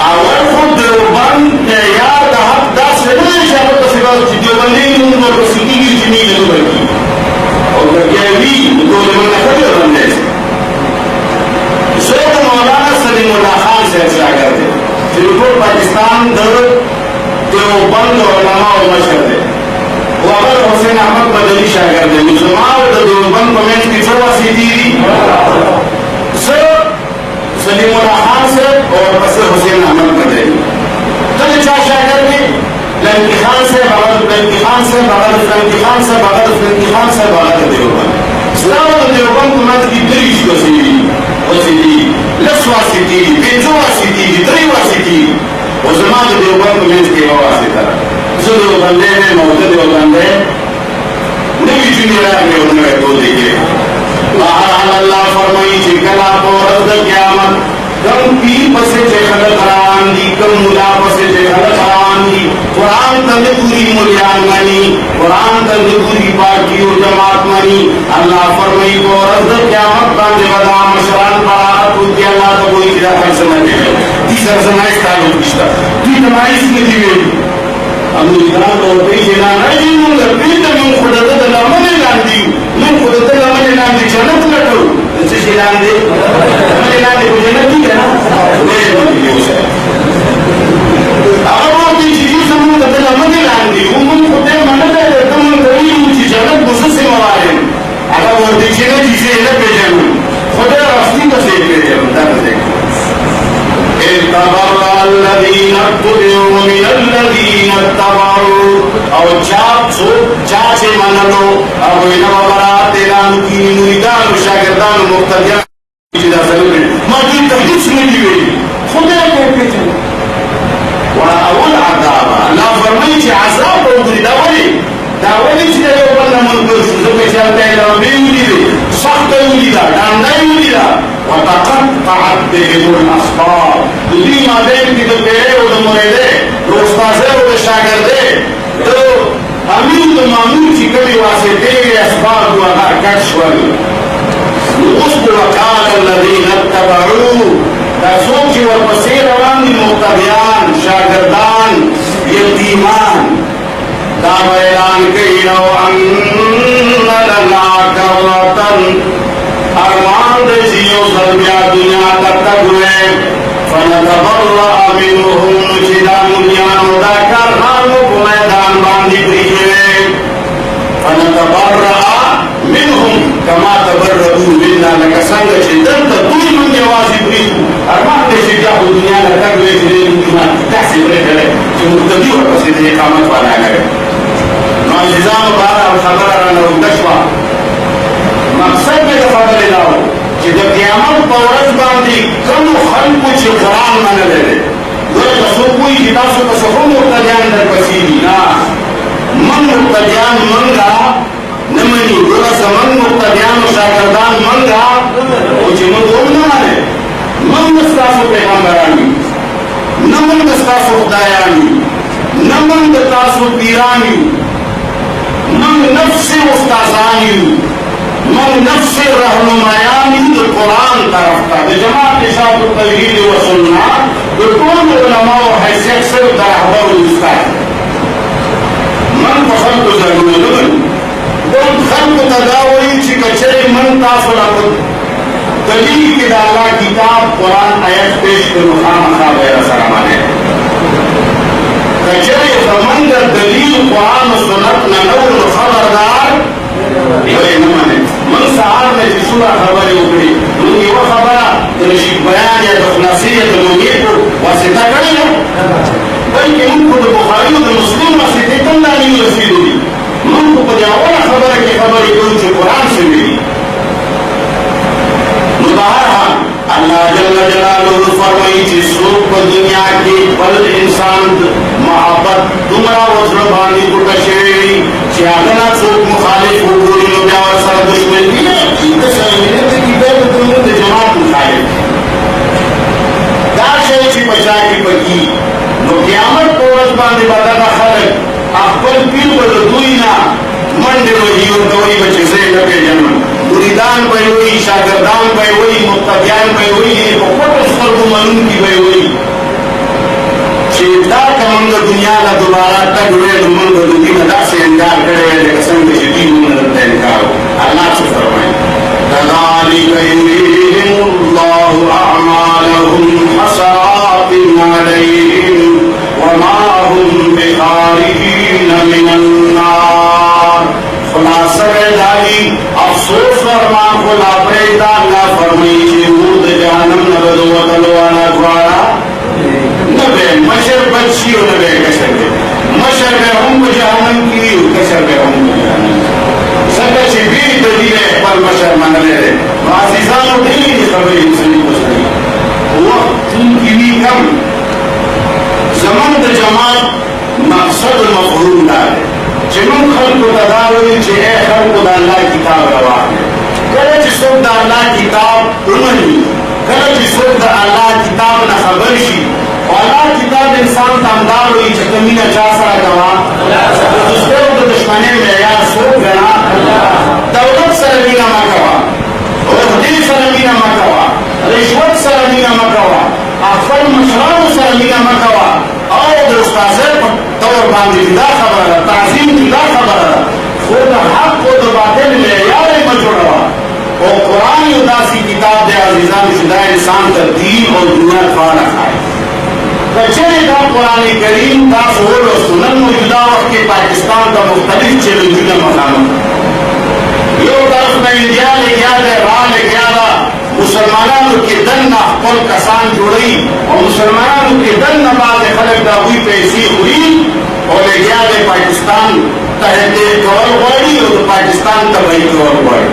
اول خود دیوبند کے یاد حق دا سنو اشارت تصویرات چی دیوبندی نون اور رسیدی کی جنی جنو بلکی اور گرگیوی دو دیوبند خبر بندے سے سید مولانا سلیم اللہ خان سے ارشا کرتے جنکور پاکستان در دیوبند علماء و مشہر دے وہ اگر حسین احمد بدلی شاگر دے مسلمان در دیوبند پمینس کی سوا سیدھی سلیم اللہ خان سے اور بس حسین احمد بدلی کل چاہ شاگر دے لنکی خان سے بغد لنکی خان سے بغد لنکی خان سے بغد لنکی خان سے بغد دیوبند اسلام دیوبند پمینس کی دریش کو سیدھی لس واسطی پینزو واسطی دری واسطی وہ زمان دیوبند پمینس کی واسطہ جو دیوبندے میں موجود دیوبندے نبی جنی رہا میں انہوں نے دو دیکھے بہرحال اللہ فرمائی چکلا پورد قیامت کم پیر پسے چے خلق حرام دی کم ملا پسے چے خلق حرام دی قرآن تند پوری ملیان منی قرآن تند پوری پاکی و جماعت منی اللہ فرمائی پورد قیامت باندے بدا مشران براعت ہوتی اللہ تو کوئی جدا خل سمجھے تیسر سمائش تعلق کشتا تی نمائش میں دیوے امریکان اور پیجنا نہیں ہوں گا پیتا میں خودت دلامنے لاندی میں خودت دلامنے لاندی جنت لٹو اسے شیلاندے دلامنے لاندے کو جنت دی ہے نا میرے بندی اس ہے اگر وہ پیچھی جی سمون دلامنے لاندی وہ من خودے منت ہے تم کبھی اونچی جنت بسو سے موارن اگر وہ پیچھی نے جیسے ہے پیجنوں خودے راستی کا سے پیجنوں در دیکھو تبرأ الذين اتبعوا من الذين اتبعوا او چاچے منلو او انہا برات اعلان کی مریدان و شاگردان و مقتدیان جدا سلوے مجید تحجیب سنگی ہوئی خدا کہتے ہیں اول عذاب اللہ فرمائی چی عذاب ہوگی داولی چی دے بلنا منکر شزو کے چلتے ہیں لما بیولی دے سخت اولی دا ڈاندائی اولی دا وتقطعت بهم الاسباب دوی مادین کی تو پیرے و دموریدے روستازے و شاگردے تو امین تو معمول چی کبھی واسطے اسباب و اگر کٹ شوال نقصد وقال الذین اتبعوا تاسوک چی ورپسیر روانی مقتدیان شاگردان یتیمان دعو اعلان کئیلو ان لنا کرتن ارمان دے جیو سربیا دنیا تک تک ہوئے فنتبرأ منهم چدا منیان دا کرنانو کو میدان باندی پریجوے فنتبرأ منهم کما تبرأو منا لکسنگ چدن تا دوی من جوازی پریجو ارمان دے جیو دنیا تک ہوئے چدن ایمان تحسی برے کرے چی مرتبی ورپسی دے اقامت والا کرے معجزان بارا و خبر رانا رندشوا مقصد میں خبر لاؤ کہ جب قیامت پورز باندی کم خلقو چی قرآن من لے لے وہ تصو کوئی جتاسو تصفو مرتدیان در پسیدی نا ستاسو خدایان یو، نه موږ د تاسو پیران یو، موږ نفس استادان یو، موږ نفس رهنمایان یو د قرآن طرف ته. د جماعت اشاعة التوحید و سنت د ټولو علماو حیثیت صرف د رهبر و استاد. من په خلکو ځانونه نه منو، بل خلکو ته دا وایي چې که چېرې من تاسو له دلیل کې د الله کتاب قرآن آیت پیش کړو نو خامخا به یې راسره منئ. که چېرې زمونږ دلیل قرآن و سنت نه نه و نو خبردار به یې نه منئ. موږ سهار نه چې څومره خبرې وکړې، موږ یوه خبره د رشید بیان یا د خلاصې یا د منیر په واسطه کړې ده، بلکې موږ خو د بخاري او د مسلم واسطې ته هم لا نه یو رسېدلي. موږ خو په دې اوله خبره کې خبرې کوو چې قرآن څه ویلي. نو بهرحال اللہ جل جلالہ فرمائی چې څوک په دنیا کې بل انسان محبت دومره وزړه باندې ګوټه شوې وي چې هغه نه څوک مخالف وګوري نو بیا ورسره دښمني نه کېږي. د جماعت مخالف دا شی چې په چا کې پکې نو قیامت په ورځ باندې به دغه خلک خپل پیر به د دوی نه منډې وهي ورته وایي به چې زه یې نه پېژنم. مریدان به یې وایي، شاګردان به یې وایي، مقتدیان به یې وایي، په پټو سترګو منونکي به یې وایي چې دا که موږ د دنیا نه دوباره تګ وی نو موږ به د دوی نه داسې انکار کړی وی لکه څنګه چې دوی موږ نه درته انکار وکړو. الله څه فرمایي؟ كذلك يريهم الله أعمالهم حسرات عليهم وما هم بخارجين من النار. خلاصہ دالی افسوس فرمان خلا پریدا اللہ فرمائی چی مورد جہنم نبدو وطلوانا دوارا نبے مشر بچی و نبے کشر بے مشر بے ہم کو جہنم کی و کشر بے ہم کو جہنم سکا چی بھی دلیل احبال مشر منلے رہے عزیزانو دلی خبری انسانی بسنی وقت تن کی بھی کم زمان دا جماعت مقصد مفہوم دارے چې موږ خلکو ته دا وایو چې ای خلکو د الله کتاب راواخلئ. کله چې څوک د الله کتاب ومني، کله چې څوک د الله کتاب نه خبر شي، او الله کتاب انسان ته همدا وایي چې ته مینه چا سره کوه، د دوستۍ او د دښمنۍ معیار څوک ګڼه، دولت سره مینه مه کوه، عهدې سره مینه مه کوه، رشوت سره مینه مه کوه، خپل مشرانو سره مینه مه کوه، او د استاذۍ په طور باندې جدا خبره ده، تعظیم جدا خبره ده، خو د حق او د باطل معیار یې مه جوړوه. او قرآن یو داسې کتاب دی عزیزانو چې دا انسان ته دین او دنیا دواړه ښایي. که چېرې دا قرآن کریم تاسو ولوستو، نن موجوده وخت کې پاکستان ته مختلف چیلنجونه مخامخ، یو طرف نه انډیا لګیا دی، را لګیا ده، مسلمانانو کې دننه خپل کسان جوړوي او مسلمانانو کې دننه بعضې خلک د هغوی پیسې خوري او لګیا دی پاکستان تهدید کول غواړي او د پاکستان تباهي کول غواړي.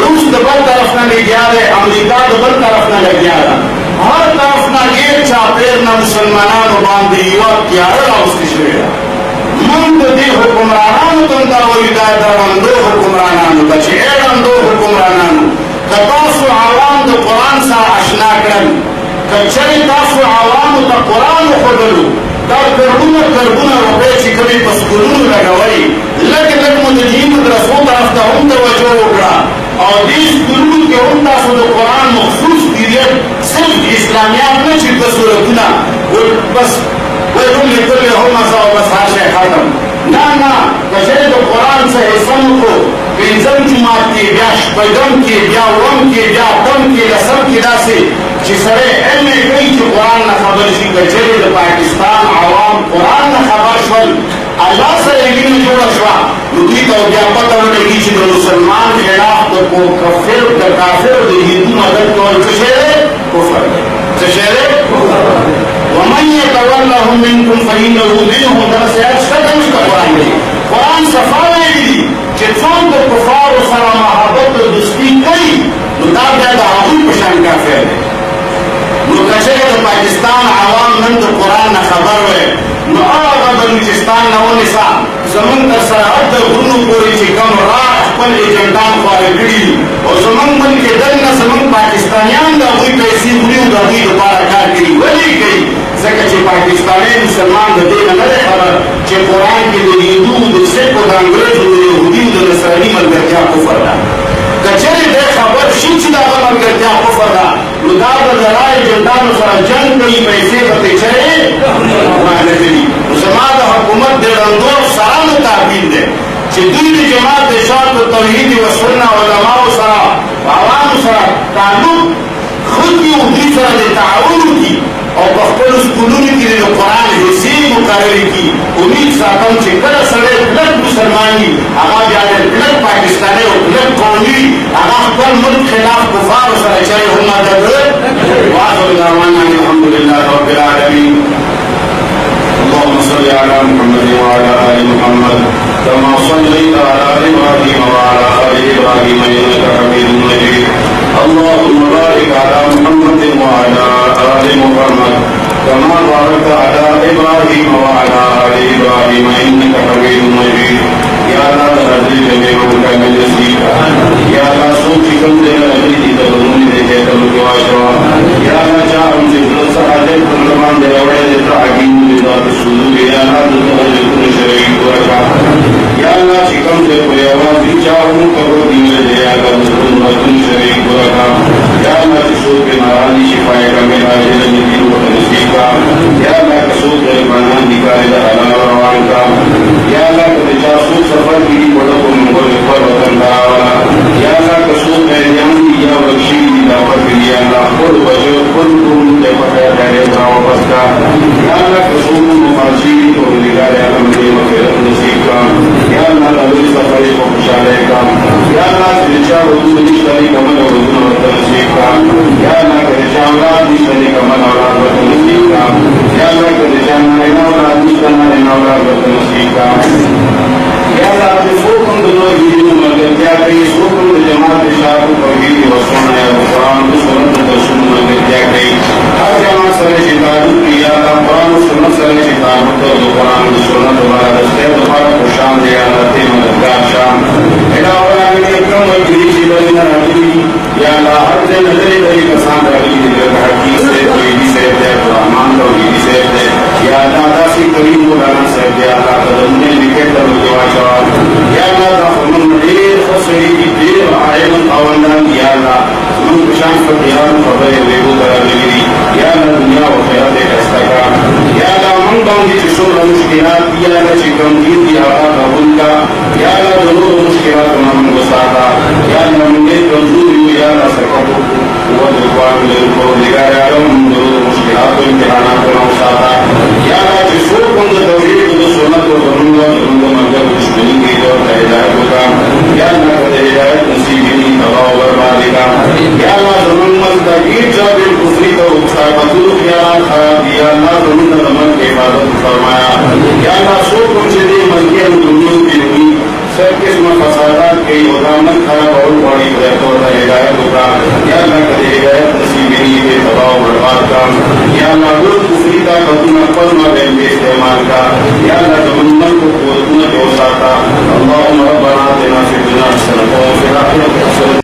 روس د بل طرف نه لګیا دی، امریکا د بل طرف نه لګیا ده، هر طرف نه ډېر چاپېر نه مسلمانانو باندې یوه تیاره راوستې شوې ده. موږ د دې حکمرانانو ته هم دا وایو دا د ړندو حکمرانانو ته چې ای ړندو حکمرانانو که تاسو عوام د قرآن سره اشنا کړل، که چېرې تاسو عوامو ته قرآن وښودلو، دا کربونه روپۍ چې کومې په سکولونو لګوئ، لږ لږ متدیني مدرسو طرف ته هم توجه وکړه او دې سکولونو کې هم تاسو د قرآن مخصوص پیریډ صرف اسلامیات نه چې دوه سورتونه بس وایي هم لیکلي هم مزه او بس هر شی ختم. نه نه، که چېرې د قرآن څه حصه مو کړو، پنځم جماعت کې بیا شپږم کې بیا اووم کې بیا اتم کې لسم کې داسې چې سړی علم یې کوي چې قرآن نه خبر شي. که چېرې د پاکستان عوام قرآن نه خبر شول، الله سره یې مینه جوړه شوه، نو دوی ته بیا پته ولګي چې د مسلمان خلاف د کافر د هندو مدد کول څه شی دی؟ کفر دی. څه شی دی؟ ومن یتولهم منکم فانه منهم. دغسې آیت شته که نشته قرآن دی؟ قرآن صفا ویلي دي چې څوک د کفارو سره محبت او دوستي کوي نو دا بیا د هغوی په شان کافر دی. نو که چېرې د پاکستان عوام نن د قرآن نه خبر وی نو هغه بلوچستان نه ونیسه، زمن در سرحد در غرونو پورې چې کوم راج خپل ایجنټان خواره کړي او زمونږ ملک دننه زمونږ پاکستانیان د هغوی پیسې خوري او د هغوی دپاره کار کوي. ولې کوي؟ ځکه چې پاکستانی مسلمان د دې نه نه دی خبر چې قرآن کې د هندو د سکو د انګرېزو د یهودیو د نصراني ملګرتیا کفر ده. که چېرې دی خبر شي چې د هغه ملګرتیا کفر ده نو دا به د را ایجنټانو سره جنګ کوي، پیسې به پرې چرې وانه کوي. زما د حکومت د ړندو افسرانو تعبیر دی چې دوی د جماعت اشاعت توحید و سنت علماو سره عوامو سره تعلق خود کي او دوی سره د تعاون وکړي او په خپلو سکولونو کې د قرآن حصې مقررې کړي. امید ساتم چې کله سړی کلک مسلمان وي هغه بیا د کلک پاکستاني او کلک قومي وي هغه خپل ملک خلاف کفارو سره چرې هم مدد واخر دعوانا الحمد لله رب العالمين. اللهم صل على محمد وعلى آل محمد كما صليت على إبراهيم وعلى آل إبراهيم إنك حميد مجيد. اللهم بارك على محمد وعلى آل محمد كما باركت على إبراهيم وعلى آل إبراهيم إنك حميد مجيد. یا اللہ رضی جمیعوں کا مجلسی یا اللہ سوچی کم دے رہی تھی تبرونی دے کے تم کی واشوا یا اللہ چاہ ہم سے دل سہادے کنرمان دے روڑے دے تحقیم دے ذات سلو یا اللہ دل تغجر کن شرعی کو رکھا یا اللہ چکم دے کوئی آوازی چاہوں کبھو دینے دے یا اللہ دل کن شرعی کو رکھا یا اللہ کسود کے نارانی شفائے کا میرا جل نتیر و نصیب کا یا اللہ کسود دے بنان دکھائے دا حلال روان کا یا اللہ کدے چاہوں سفر کی بڑا کو منگل پر وطن دراوانا یا اللہ کسود ہے یعنی یا بخشی دعوت کے لیے اللہ خود بچو خود تم دے پتہ دے دعوت واپس کا یا اللہ کسود مفارسی کو نگاہ عالم دے مغفرت نصیب کا یا اللہ لوی سفر کو خوشالے کا یا اللہ رچا وضو نشتری کمل اور وضو وطن نصیب کا یا اللہ رچا اولاد نشتری کمل اولاد وطن نصیب کا یا اللہ رچا نائنا اولاد نشتری نائنا اولاد وطن نصیب کا یا اللہ اپنے سوکم دنوں ہیرین مگر کیا کئی سوکم جماعت اشارت توحید و سنت یا قرآن و سنت رسول مگر کیا کئی ہر جماعت سر شیطان کی یا اللہ قرآن و سنت سر شیطان و قرآن و سنت و دستے دوبارہ خوشان دے اللہ تے مددگار شام الہ اولاد نے اکرم و گریشی بلین رجلی یا اللہ ہر دے نظری دری کسان رجلی دے حقیق سے توحیدی سے دے رحمان توحیدی سے دے یا اللہ داسی کریم مولانا سے دے اللہ قدمنے لکھے در جواز یا اللہ من دیر خسری دیر عائم اولان یا اللہ من کشان فتیان خبر ویبو در لگری یا اللہ دنیا و خیرات دستکا یا اللہ من باندی چشور مشکلات یا اللہ چکم دین دی آقا قبول کا یا اللہ دنور مشکلات من گساتا یا اللہ من دیر کنزوری یا اللہ سرکتو ودرکوان لرکو لگار عالم من دنور مشکلات و امتحانات و نوساتا یا اللہ چشور کند توحید و سنت و ضرورت و منجر دشمنی کی دور ہدایت کا یا اللہ کا ہدایت نصیب نہیں تباہ و بربادی کا یا اللہ زمن من تغیر جاب الکفری کا مطلوب خیالات خراب یا اللہ زمن زمن کی عبادت فرمایا یا اللہ سو کم سے دے ملکی دنیا کی ہوئی سب قسم فسادات کی ادامت خراب اور بڑی بہتر ہدایت کا یا اللہ کا ہدایت نصیب نہیں ہے تباہ و برباد کا یا اللہ گل کفری کا خطون اقبل میں استعمال کا یا اللہ زمن من کو قوتنا جو ساتا اللهم ربنا آتنا في الدنيا حسنة وفي الآخرة حسنة